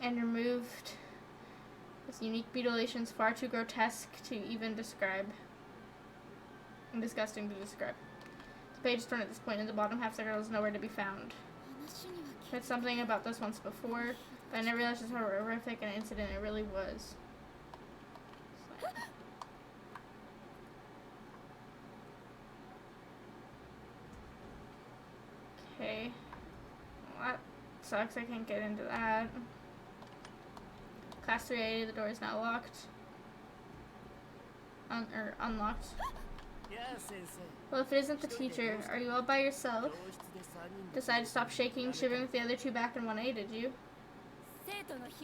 and removed with unique mutilations far too grotesque to even describe. And disgusting to describe. The page is torn at this point, and the bottom half circle is nowhere to be found. 話には聞い Heard something about this once before, but I never realized just how horrific an incident it really was. Okay. Well, that sucks. I can't get into that. Class 3A, the door is now locked. Unlocked. Well, if it isn't the teacher, are you all by yourself? Decided to stop shaking, shivering with the other two back in 1A, did you?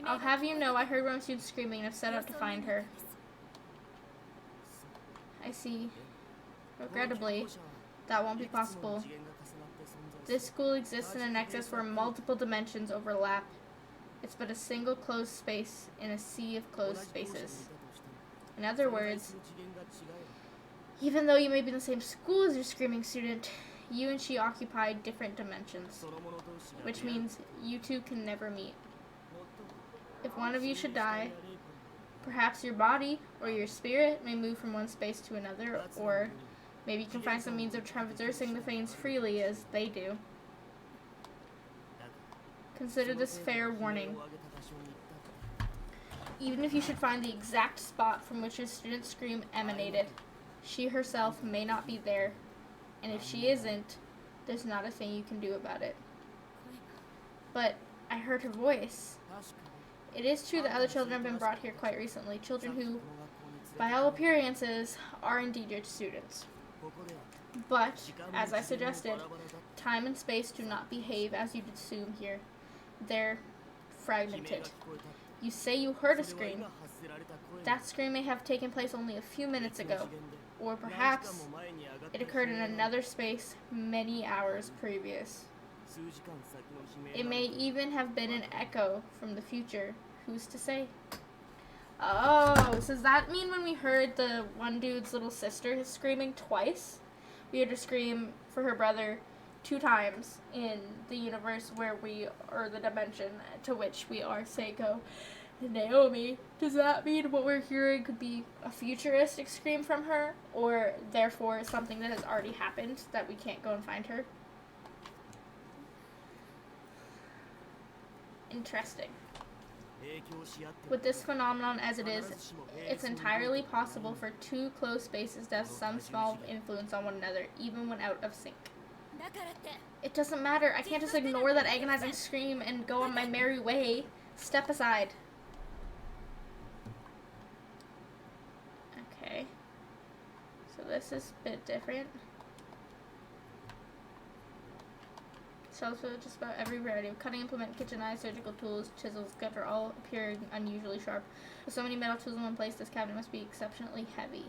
I'll have you know I heard one of the students screaming and have set out to find her. I see. Regrettably, that won't be possible. This school exists in a nexus where multiple dimensions overlap. It's but a single closed space in a sea of closed spaces. In other words, even though you may be in the same school as your screaming student, you and she occupy different dimensions, which means you two can never meet. If one of you should die, perhaps your body or your spirit may move from one space to another, or maybe you can find some means of traversing the planes freely as they do. Consider this fair warning. Even if you should find the exact spot from which your student's scream emanated, she herself may not be there, and if she isn't, there's not a thing you can do about it. But I heard her voice. It is true that other children have been brought here quite recently, children who, by all appearances, are indeed your students. But, as I suggested, time and space do not behave as you'd assume here. They're fragmented. You say you heard a scream. That scream may have taken place only a few minutes ago, or perhaps it occurred in another space many hours previous. It may even have been an echo from the future. Who's to say? Oh, so does that mean when we heard the one dude's little sister screaming twice, we heard her scream for her brother 2 times in the universe where we, or the dimension to which we are Seiko and Naomi? Does that mean what we're hearing could be a futuristic scream from her, or therefore something that has already happened that we can't go and find her? Interesting. With this phenomenon as it is, it's entirely possible for 2 closed spaces to have some small influence on one another, even when out of sync. It doesn't matter. I can't just ignore that agonizing scream and go on my merry way. Step aside. Okay. So this is a bit different. So just about every variety of cutting implement, kitchen knives, surgical tools, chisels, gutter, all appearing unusually sharp. With so many metal tools in one place, this cabinet must be exceptionally heavy.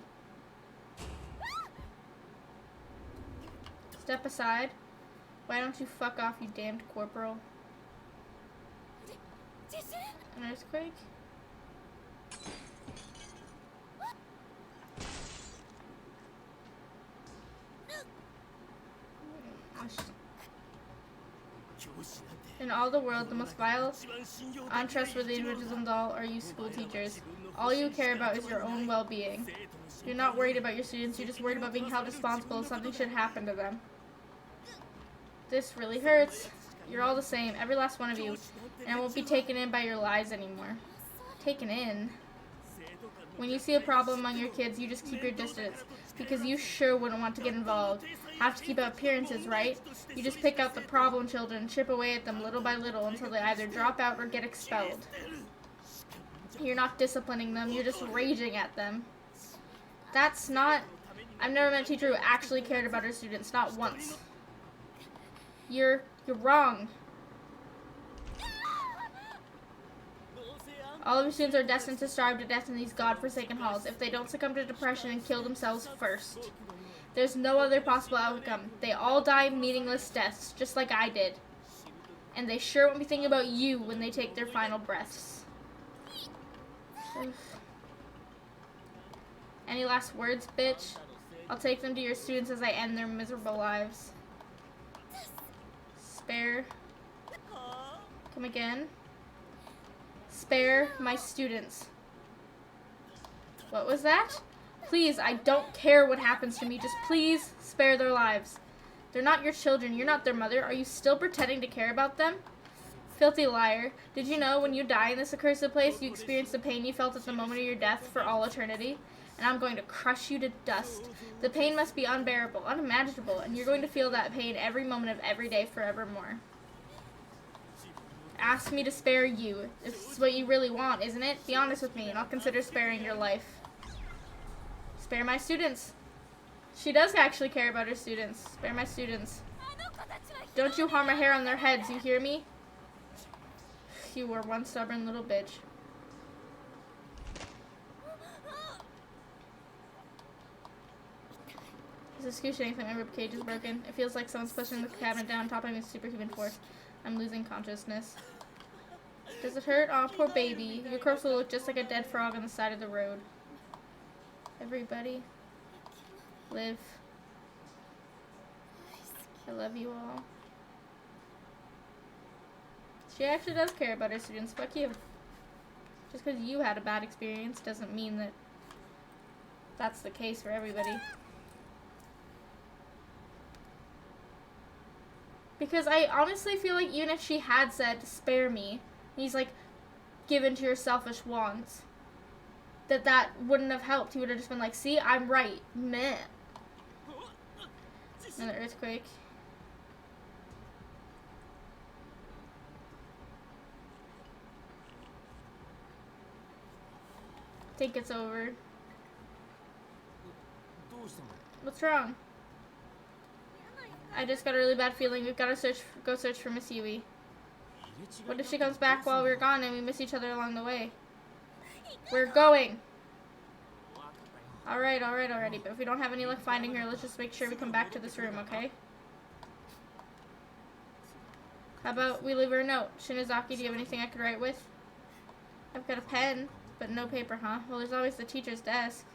Step aside. Why don't you fuck off, you damned corporal? An earthquake? In all the world, the most vile, untrustworthy individuals all are you school teachers. All you care about is your own well-being. You're not worried about your students, you're just worried about being held responsible if something should happen to them. This really hurts. You're all the same, every last one of you, and I won't be taken in by your lies anymore. Taken in? When you see a problem among your kids, you just keep your distance, because you sure wouldn't want to get involved. Have to keep up appearances, right? You just pick out the problem children and chip away at them little by little until they either drop out or get expelled. You're not disciplining them, you're just raging at them. That's not... I've never met a teacher who actually cared about her students, not once. You're wrong. All of your students are destined to starve to death in these godforsaken halls if they don't succumb to depression and kill themselves first. There's no other possible outcome. They all die meaningless deaths, just like I did. And they sure won't be thinking about you when they take their final breaths. Oof. Any last words, bitch? I'll take them to your students as I end their miserable lives. Spare. Come again. Spare my students. What was that? Please, I don't care what happens to me. Just please spare their lives. They're not your children. You're not their mother. Are you still pretending to care about them? Filthy liar. Did you know when you die in this accursed place, you experience the pain you felt at the moment of your death for all eternity? And I'm going to crush you to dust. The pain must be unbearable, unimaginable, and you're going to feel that pain every moment of every day forevermore. Ask me to spare you. It's what you really want, isn't it? Be honest with me, and I'll consider sparing your life. Spare my students. She does actually care about her students. Spare my students. Don't you harm a hair on their heads, you hear me? You were one stubborn little bitch. This is excruciating. My rib cage is broken. It feels like someone's pushing the cabinet down, topping with superhuman force. I'm losing consciousness. Does it hurt? Oh, poor baby. Your corpse will look just like a dead frog on the side of the road. Everybody, live. I love you all. She actually does care about her students. Fuck you. Just because you had a bad experience doesn't mean that that's the case for everybody. Because I honestly feel like even if she had said, spare me, he's like, given to your selfish wants, that wouldn't have helped. He would have just been like, see, I'm right. Meh. Another earthquake. I think it's over. What's wrong? I just got a really bad feeling. We've got to go search for Miss Yui. What if she comes back while we're gone and we miss each other along the way? We're going! Alright already. But if we don't have any luck finding her, let's just make sure we come back to this room, okay? How about we leave her a note? Shinozaki, do you have anything I could write with? I've got a pen, but no paper, huh? Well, there's always the teacher's desk.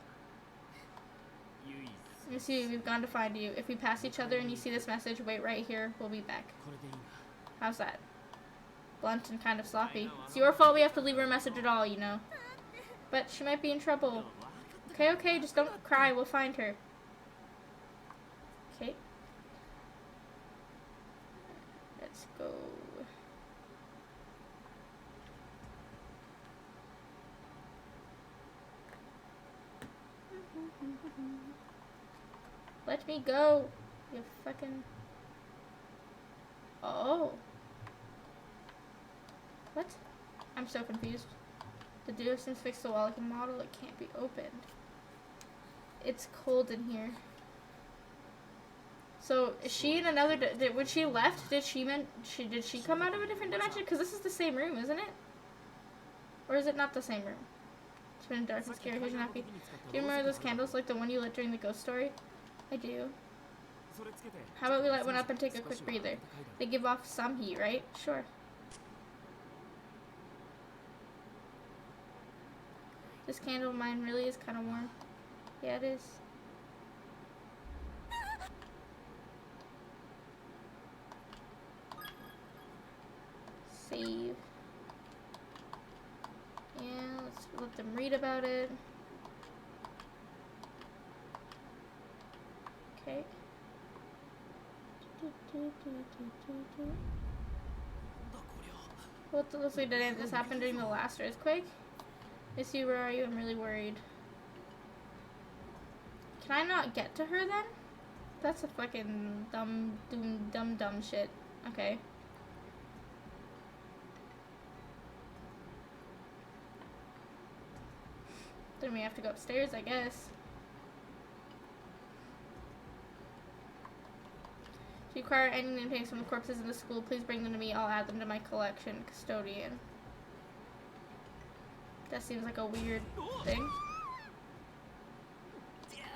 Miss Yui, we've gone to find you. If we pass each other and you see this message, wait right here. We'll be back. How's that? Blunt and kind of sloppy. It's your fault we have to leave her a message at all, you know. But she might be in trouble. Okay, just don't cry. We'll find her. Okay. Let's go. Let me go. You fucking... Oh. What? I'm so confused. The door seems fixed to the wall like a model. It can't be opened. It's cold in here. So is she in another? When she left, did she come out of a different dimension? Because this is the same room, isn't it? Or is it not the same room? It's been dark and scary. Here's your napkin. Do you remember those candles, like the one you lit during the ghost story? I do. How about we light one up and take a quick breather? They give off some heat, right? Sure. This candle of mine really is kind of warm. Yeah, it is. Save. Yeah, let's let them read about it. Okay. What looks like did this happen during the last earthquake? Miss Yui, where are you? I'm really worried. Can I not get to her then? That's a fucking dumb shit. Okay. Then we have to go upstairs, I guess. If you require any name tags from the corpses in the school, please bring them to me. I'll add them to my collection. Custodian. That seems like a weird thing.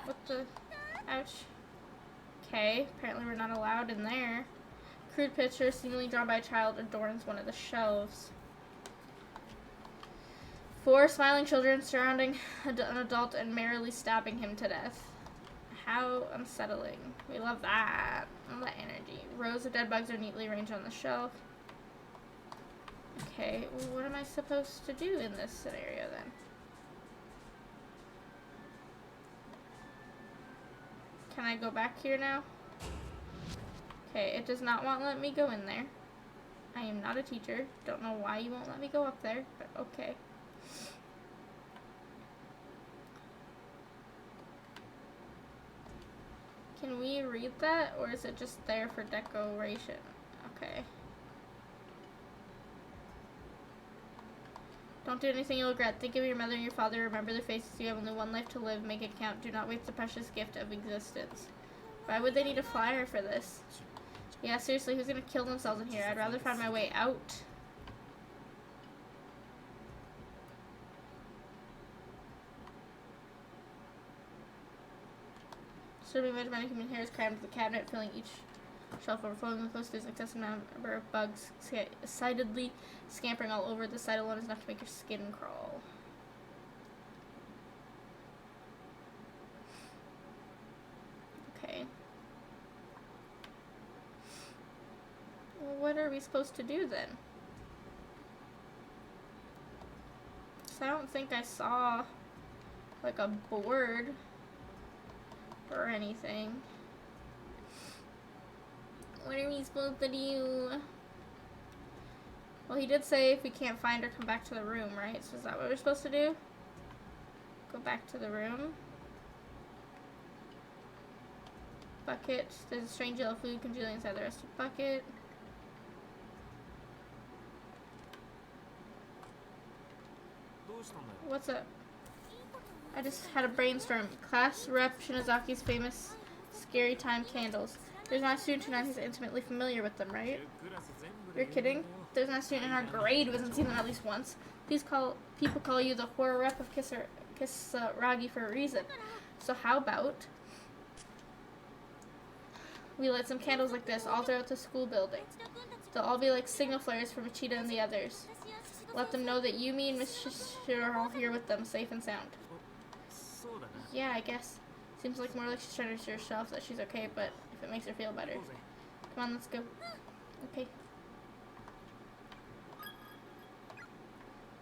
What the? Ouch. Okay, apparently we're not allowed in there. Crude picture, seemingly drawn by a child, adorns one of the shelves. 4 smiling children surrounding an adult and merrily stabbing him to death. How unsettling. We love that. Love that energy. Rows of dead bugs are neatly arranged on the shelf. Okay, well, what am I supposed to do in this scenario then? Can I go back here now? Okay, it does not want to let me go in there. I am not a teacher. Don't know why you won't let me go up there, but okay. Can we read that, or is it just there for decoration? Okay. Don't do anything you'll regret. Think of your mother and your father. Remember their faces. You have only one life to live. Make it count. Do not waste the precious gift of existence. Why would they need a flyer for this? Yeah, seriously, who's gonna kill themselves in here? I'd rather find my way out. Disturbing much amount of human hair is crammed into the cabinet, filling each shelf overflowing with close to an excessive number of bugs, excitedly scampering all over. The sight alone is enough to make your skin crawl. Okay. Well, what are we supposed to do then? 'Cause I don't think I saw like a board or anything. What are we supposed to do? Well, he did say if we can't find her, come back to the room, right? So is that what we're supposed to do? Go back to the room. Bucket. There's a strange yellow fluid congealing inside the rest of the bucket. What's up? I just had a brainstorm. Class rep Shinazaki's famous scary time candles. There's not a student tonight who's intimately familiar with them, right? You're kidding? There's not a student in our grade who hasn't seen them at least once. People call you the horror rep of Kisaragi for a reason. So how about we light some candles like this all throughout the school building? They'll all be like signal flares for Machida and the others. Let them know that you, me, and Miss Shishiro are all here with them, safe and sound. Yeah, I guess. Seems like more like she's trying to assure herself that she's okay, but if it makes her feel better. Come on, let's go. Okay.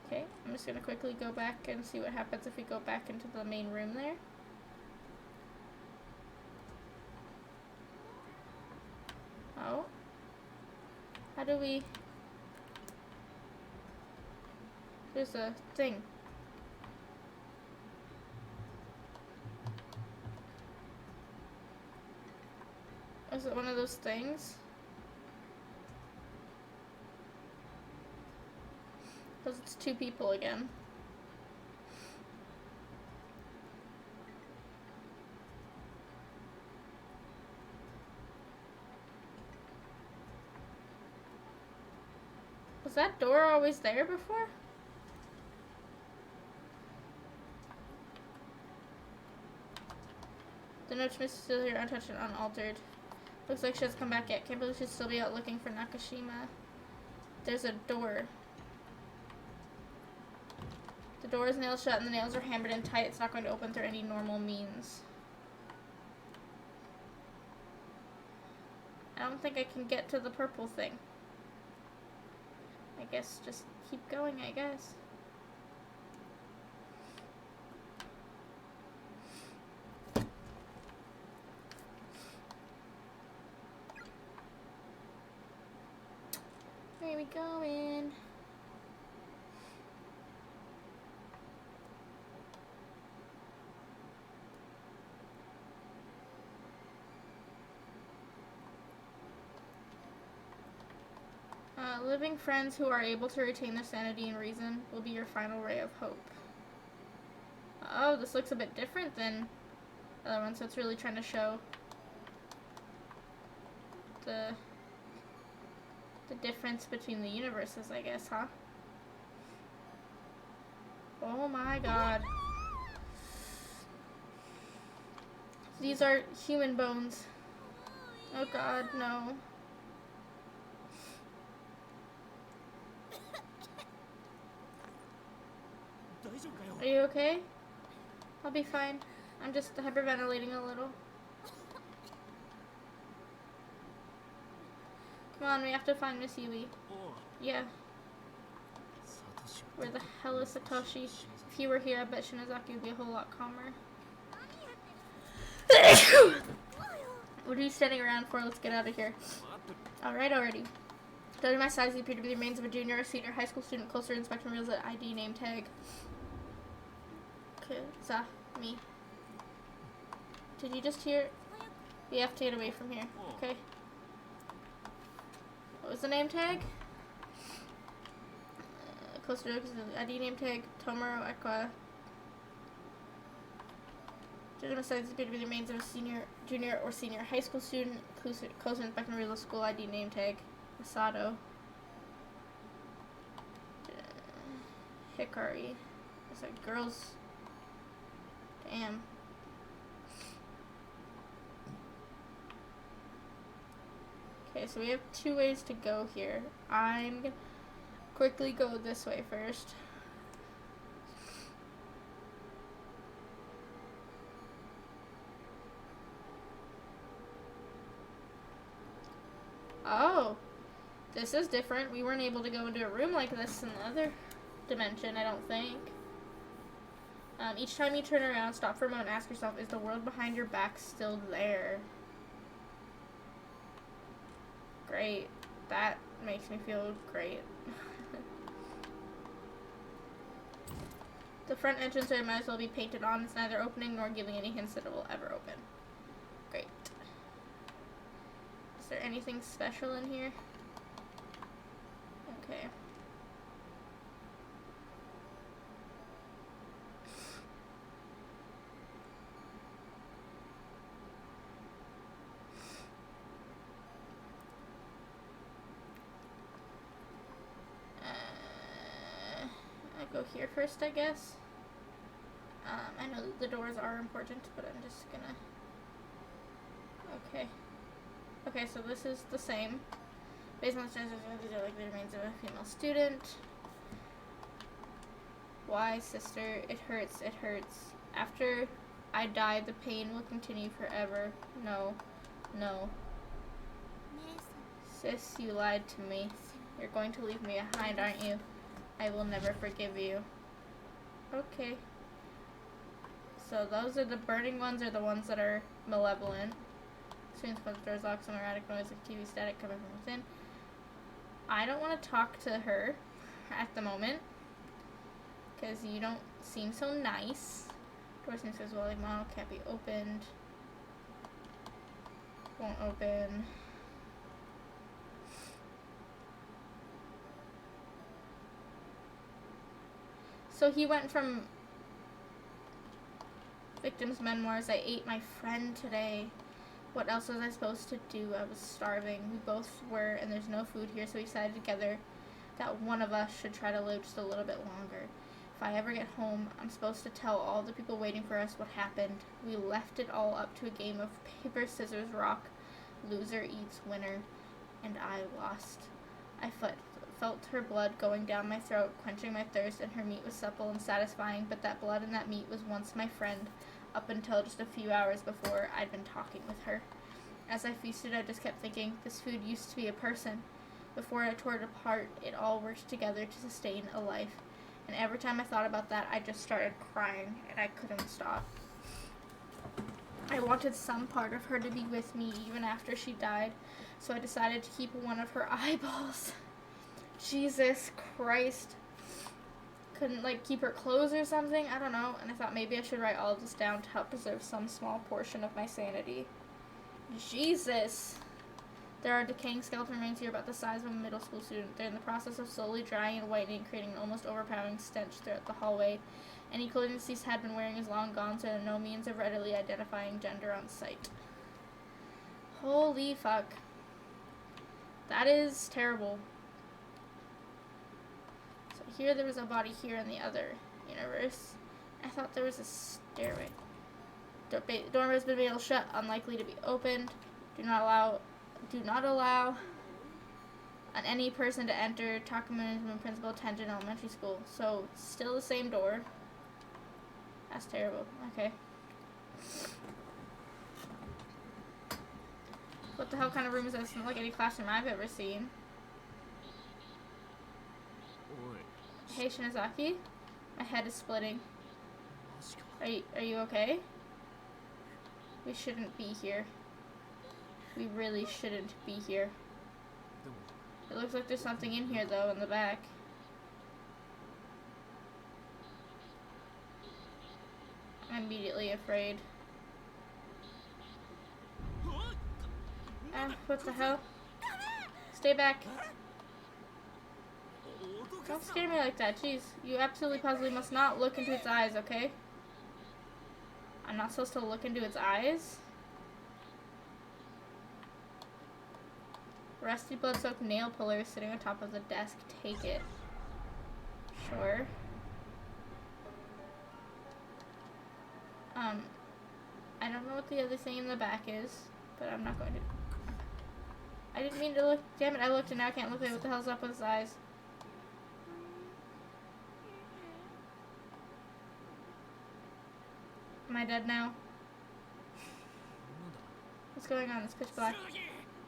Okay, I'm just gonna quickly go back and see what happens if we go back into the main room there. Oh. How do we... There's a thing. Is it one of those things? Because it's two people again. Was that door always there before? The note to Mrs. still here, untouched and unaltered. Looks like she hasn't come back yet. Can't believe she'd still be out looking for Nakashima. There's a door. The door is nailed shut and the nails are hammered in tight. It's not going to open through any normal means. I don't think I can get to the purple thing. I guess just keep going, I guess. Where are we going? Living friends who are able to retain their sanity and reason will be your final ray of hope. Oh, this looks a bit different than the other one, so it's really trying to show the difference between the universes, I guess, huh? Oh my god. These are human bones. Oh god, no. Are you okay? I'll be fine. I'm just hyperventilating a little. Come on, we have to find Miss Yui. Yeah. Where the hell is Satoshi? If he were here, I bet Shinozaki would be a whole lot calmer. What are you standing around for? Let's get out of here. Alright already. Judging by size, they appear to be the remains of a junior or senior high school student. Closer inspection reveals an ID name tag. Kuza, me. Did you just hear? We have to get away from here. Okay. What was the name tag? Closer to ID name tag. Tomoro Ekwa. Judging by size, they appear to be the remains of a junior, or senior high school student. Closer inspection reveals a school ID name tag. Masato. Hikari. It's like girls. Damn. Okay, so we have 2 ways to go here. I'm gonna quickly go this way first. Oh, this is different. We weren't able to go into a room like this in the other dimension, I don't think. Each time you turn around, stop for a moment and ask yourself, is the world behind your back still there? Great. That makes me feel great. The front entranceway might as well be painted on. It's neither opening nor giving any hints that it will ever open. Great. Is there anything special in here? Okay. Go here first, I guess. I know the doors are important, but I'm just gonna... Okay. Okay, so this is the same. Based on the chances, these are like the remains of a female student. Why, sister? It hurts, it hurts. After I die, the pain will continue forever. No. No. Sis, you lied to me. You're going to leave me behind, aren't you? I will never forgive you. Okay. So those are the burning ones, or the ones that are malevolent. Screens, closed doors, locked, some erratic noise, like TV static coming from within. I don't want to talk to her at the moment, because you don't seem so nice. Door seems as well, like model can't be opened. Won't open. So he went from victim's memoirs. I ate my friend today. What else was I supposed to do? I was starving. We both were, and there's no food here, so we decided together that one of us should try to live just a little bit longer. If I ever get home, I'm supposed to tell all the people waiting for us what happened. We left it all up to a game of paper, scissors, rock. Loser eats winner, and I lost. I felt her blood going down my throat, quenching my thirst, and her meat was supple and satisfying, but that blood and that meat was once my friend, up until just a few hours before I'd been talking with her. As I feasted, I just kept thinking, this food used to be a person. Before I tore it apart, it all worked together to sustain a life. And every time I thought about that, I just started crying, and I couldn't stop. I wanted some part of her to be with me even after she died, so I decided to keep one of her eyeballs. Jesus Christ. Couldn't, like, keep her clothes or something? I don't know. And I thought maybe I should write all of this down to help preserve some small portion of my sanity. Jesus. There are decaying skeleton remains here about the size of a middle school student. They're in the process of slowly drying and whitening, creating an almost overpowering stench throughout the hallway. Any clothing deceased had been wearing is long gone, so there are no means of readily identifying gender on sight. Holy fuck. That is terrible. So here there was a body here in the other universe. I thought there was a stairway. Door has been able to shut, unlikely to be opened. Do not allow on any person to enter. Takuma Principal Tenjin Elementary School. So still the same door. That's terrible. Okay. What the hell kind of room is this? It's not like any classroom I've ever seen. Hey Shinozaki, my head is splitting. Are you okay? We shouldn't be here. We really shouldn't be here. It looks like there's something in here though in the back. I'm immediately afraid. Ah, what the hell? Stay back. Don't scare me like that, jeez. You absolutely positively must not look into its eyes, okay? I'm not supposed to look into its eyes? Rusty blood-soaked nail puller sitting on top of the desk. Take it. Sure. I don't know what the other thing in the back is, but I'm not going to. I didn't mean to look. Damn it, I looked and now I can't look at what the hell's up with his eyes. Am I dead now? What's going on? It's pitch black.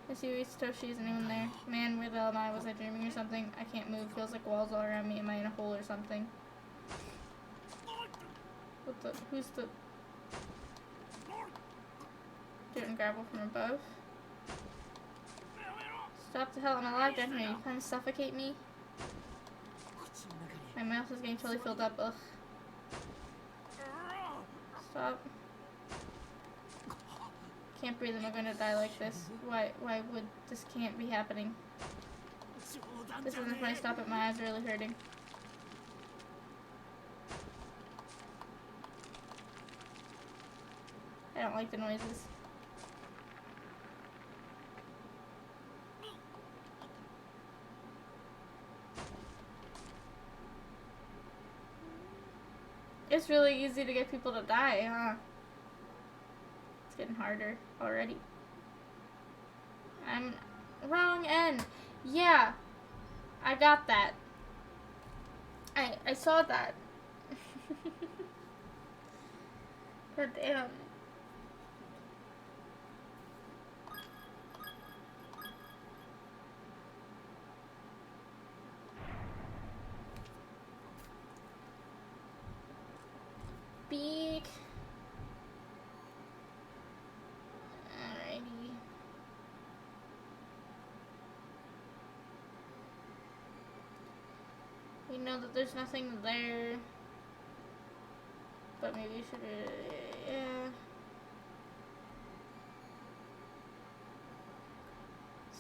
I see Toshi, isn't even there. Man, where the hell am I? Was I dreaming or something? I can't move. Feels like walls all around me. Am I in a hole or something? What the? Who's the... Dirt and gravel from above. Stop the hell. I'm alive down here. You kind of suffocate me. My mouth is getting totally filled up. Ugh. Stop. Can't breathe. Am I going to die like this? Why would this can't be happening? This isn't funny. Stop it. My eyes are really hurting. I don't like the noises. It's really easy to get people to die, huh? It's getting harder already. I'm wrong end. Yeah, I got that. I saw that. God damn. Beak. Alrighty. We know that there's nothing there. But maybe we should, yeah.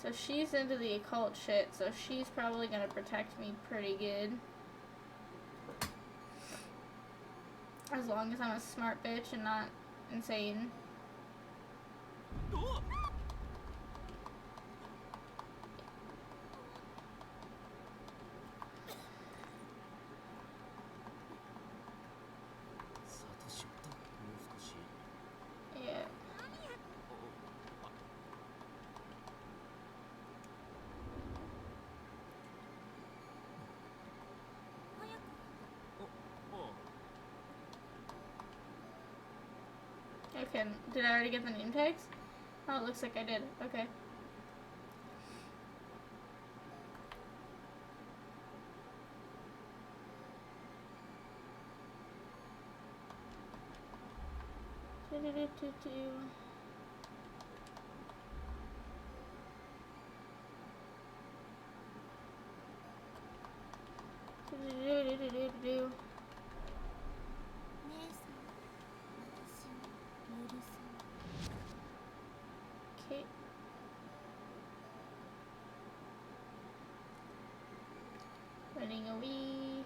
So she's into the occult shit, so she's probably gonna protect me pretty good. As long as I'm a smart bitch and not insane. Yeah. Okay, did I already get the name tags? Oh, it looks like I did. Okay. Okay. Running away.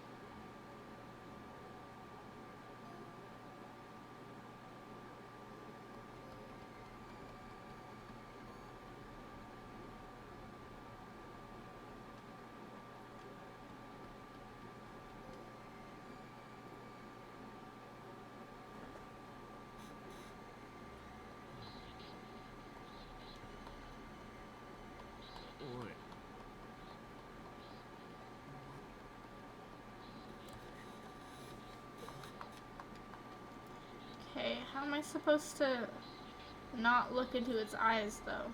Okay, how am I supposed to not look into its eyes, though?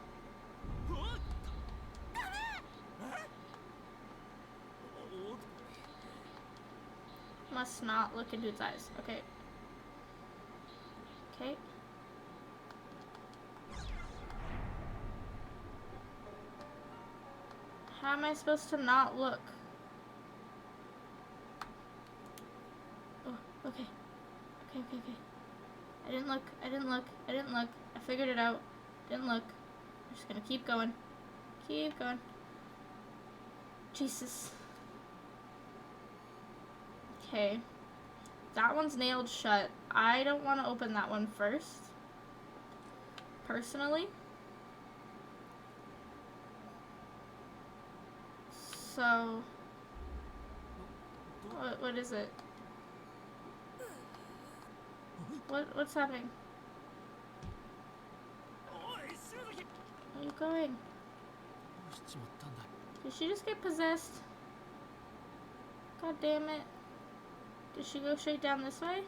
Must not look into its eyes. Okay. Okay. How am I supposed to not look? Oh, okay. Okay. I didn't look. I figured it out. Didn't look. I'm just gonna keep going. Keep going. Jesus. Okay. That one's nailed shut. I don't want to open that one first. Personally. So, what is it? What's happening? Where are you going? Did she just get possessed? God damn it. Did she go straight down this way?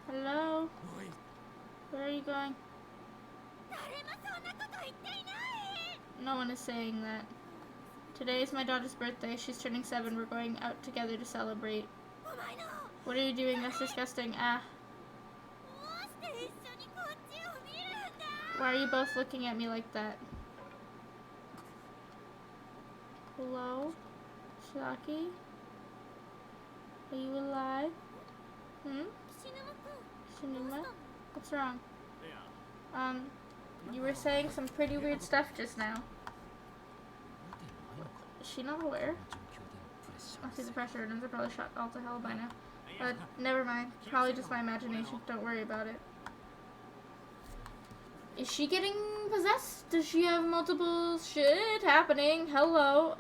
Hello? Where are you going? No one is saying that. Today is my daughter's birthday. She's turning 7. We're going out together to celebrate. What are you doing? That's disgusting. Ah. Why are you both looking at me like that? Hello? Shiraki? Are you alive? Shinuma? What's wrong? You were saying some pretty weird stuff just now. Is she not aware? I see the pressure buttons are probably shot all to hell by now. But never mind. Probably just my imagination. Don't worry about it. Is she getting possessed? Does she have multiple shit happening? Hello.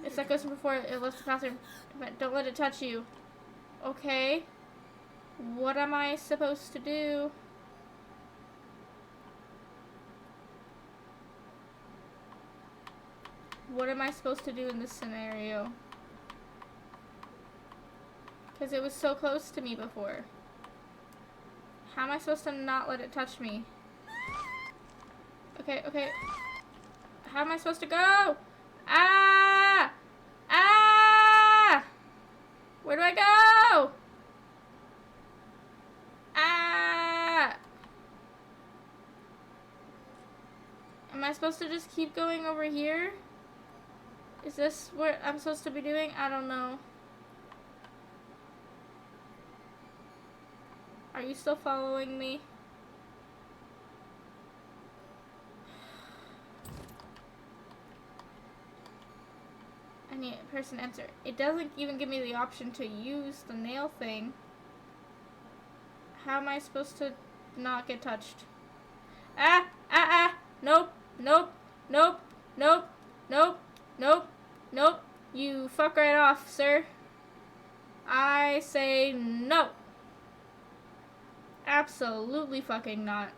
It's that goes before it left the bathroom. But don't let it touch you. Okay. What am I supposed to do? What am I supposed to do in this scenario? Because it was so close to me before. How am I supposed to not let it touch me? Okay. How am I supposed to go? Ah! Ah! Where do I go? Ah! Am I supposed to just keep going over here? Is this what I'm supposed to be doing? I don't know. Are you still following me? I need a person to answer. It doesn't even give me the option to use the nail thing. How am I supposed to not get touched? Ah! Nope. You fuck right off, sir. I say no. Absolutely fucking not.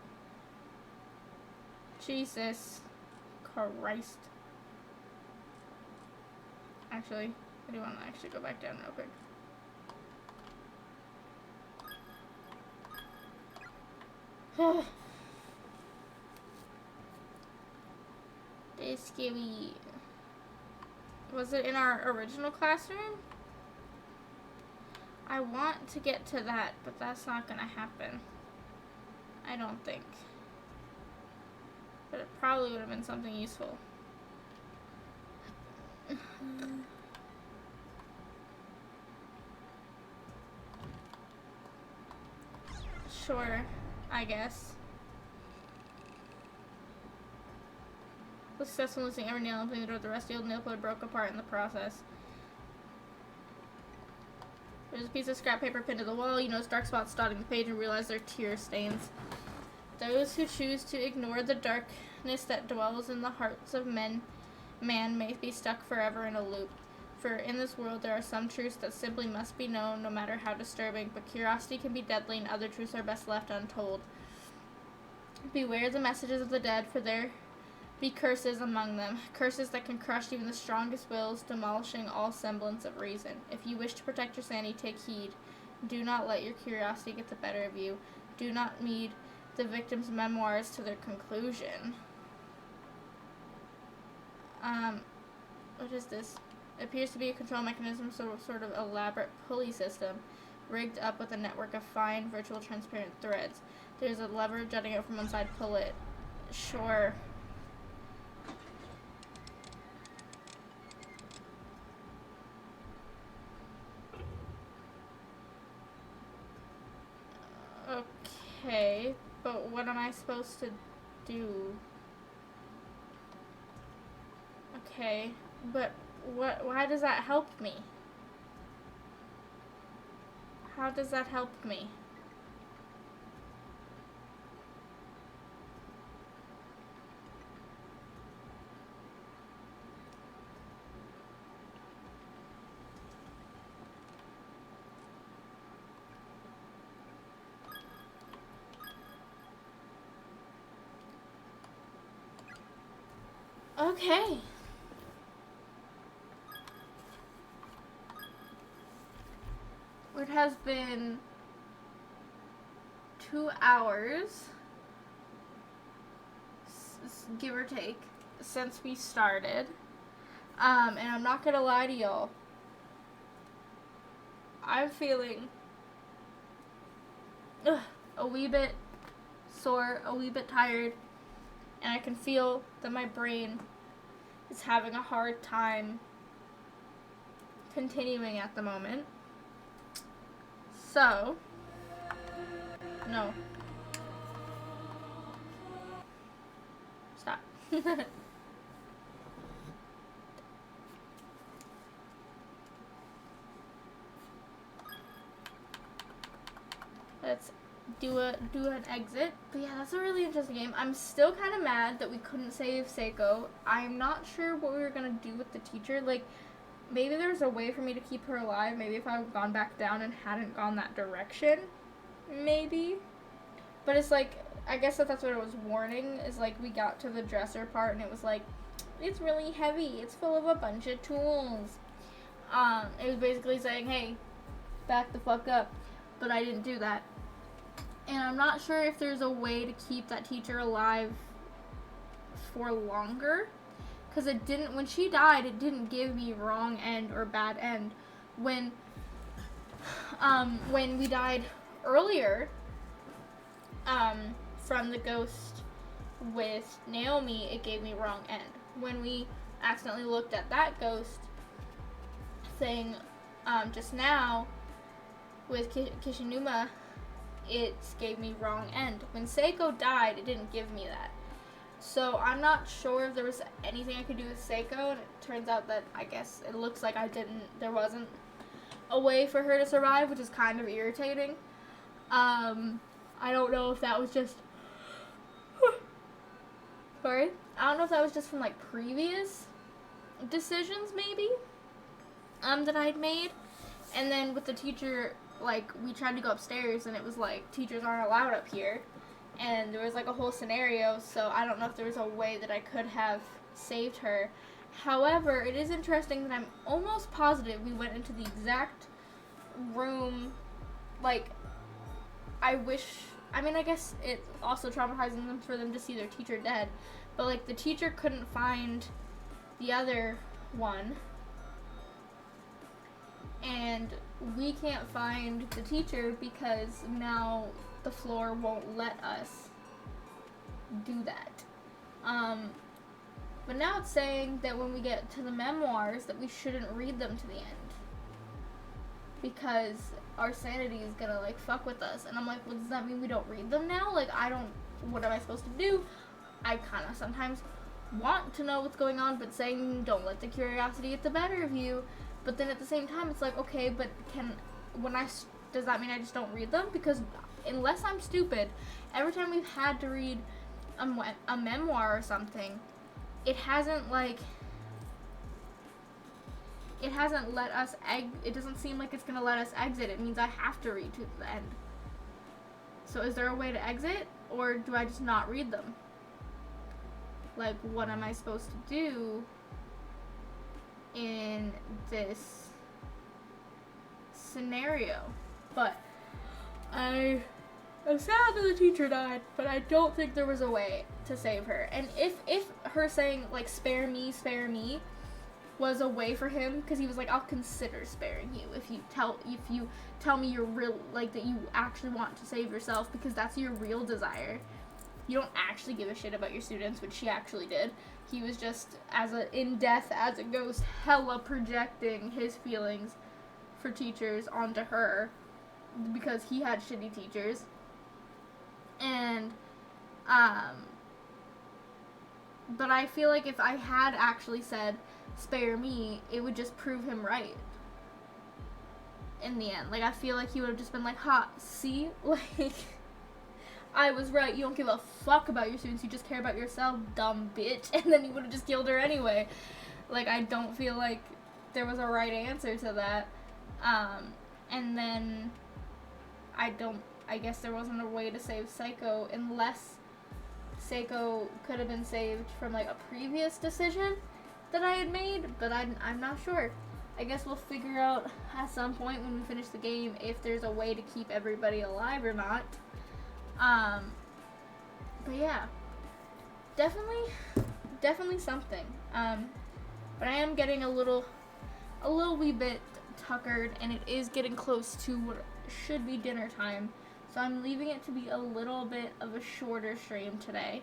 Jesus Christ. Actually, I do want to actually go back down real quick. It's scary. Was it in our original classroom? I want to get to that, but that's not gonna happen. I don't think. But it probably would have been something useful. Sure, I guess. Successful in losing every nail and putting the door with the rest. The old nail plate broke apart in the process. There's a piece of scrap paper pinned to the wall. You notice dark spots dotting the page and realize they're tear stains. Those who choose to ignore the darkness that dwells in the hearts of man may be stuck forever in a loop. For in this world there are some truths that simply must be known, no matter how disturbing, but curiosity can be deadly and other truths are best left untold. Beware the messages of the dead, for there be curses among them, curses that can crush even the strongest wills, demolishing all semblance of reason. If you wish to protect your sanity, take heed. Do not let your curiosity get the better of you. Do not read the victim's memoirs to their conclusion. What is this? It appears to be a control mechanism, sort of elaborate pulley system, rigged up with a network of fine, virtual, transparent threads. There's a lever jutting out from one side. Pull it. Sure. Okay, but what am I supposed to do? Okay, but why does that help me? How does that help me? Okay. It has been 2 hours, give or take, since we started. And I'm not gonna lie to y'all. I'm feeling a wee bit sore, a wee bit tired, and I can feel that my brain is having a hard time continuing at the moment. So, no. Stop. Let's do an exit. But yeah, that's a really interesting game. I'm still kind of mad that we couldn't save Seiko. I'm not sure what we were gonna do with the teacher. Like, maybe there's a way for me to keep her alive. Maybe if I had gone back down and hadn't gone that direction. Maybe. But it's like, I guess that's what it was warning, is like we got to the dresser part and it was like, it's really heavy. It's full of a bunch of tools. It was basically saying, hey, back the fuck up. But I didn't do that. And I'm not sure if there's a way to keep that teacher alive for longer. Because it didn't, when she died, it didn't give me wrong end or bad end. When we died earlier, from the ghost with Naomi, it gave me wrong end. When we accidentally looked at that ghost thing, just now, with Kishinuma, it gave me wrong end. When Seiko died, it didn't give me that. So I'm not sure if there was anything I could do with Seiko, and it turns out that I guess it looks like there wasn't a way for her to survive, which is kind of irritating. I don't know if that was just sorry. I don't know if that was just from like previous decisions maybe that I'd made. And then with the teacher, like, we tried to go upstairs and it was like, teachers aren't allowed up here. And there was like a whole scenario, so I don't know if there was a way that I could have saved her. However, it is interesting that I'm almost positive we went into the exact room, like, I guess it's also traumatizing them for them to see their teacher dead, but like the teacher couldn't find the other one, and we can't find the teacher because now the floor won't let us do that. But now it's saying that when we get to the memoirs that we shouldn't read them to the end because our sanity is gonna like fuck with us. And I'm like, well, does that mean we don't read them now? Like, what am I supposed to do? I kind of sometimes want to know what's going on, but saying don't let the curiosity get the better of you. But then at the same time, it's like, okay, but does that mean I just don't read them? Because unless I'm stupid, every time we've had to read a memoir or something, it hasn't let us it doesn't seem like it's gonna let us exit. It means I have to read to the end. So is there a way to exit, or do I just not read them? Like, what am I supposed to do in this scenario? But I'm sad that the teacher died, but I don't think there was a way to save her. And if her saying like spare me was a way for him, because he was like, I'll consider sparing you if you tell me you're real, like that you actually want to save yourself, because that's your real desire. You don't actually give a shit about your students, which she actually did. He was just in death as a ghost, hella projecting his feelings for teachers onto her because he had shitty teachers. And, but I feel like if I had actually said, spare me, it would just prove him right. In the end. Like, I feel like he would have just been like, ha, see? Like, I was right. You don't give a fuck about your students. You just care about yourself, dumb bitch. And then he would have just killed her anyway. Like, I don't feel like there was a right answer to that. And then I guess there wasn't a way to save Seiko unless Seiko could have been saved from, like, a previous decision that I had made, but I'm not sure. I guess we'll figure out at some point when we finish the game if there's a way to keep everybody alive or not. But yeah, definitely something. But I am getting a little wee bit tuckered, and it is getting close to what should be dinner time. So I'm leaving it to be a little bit of a shorter stream today.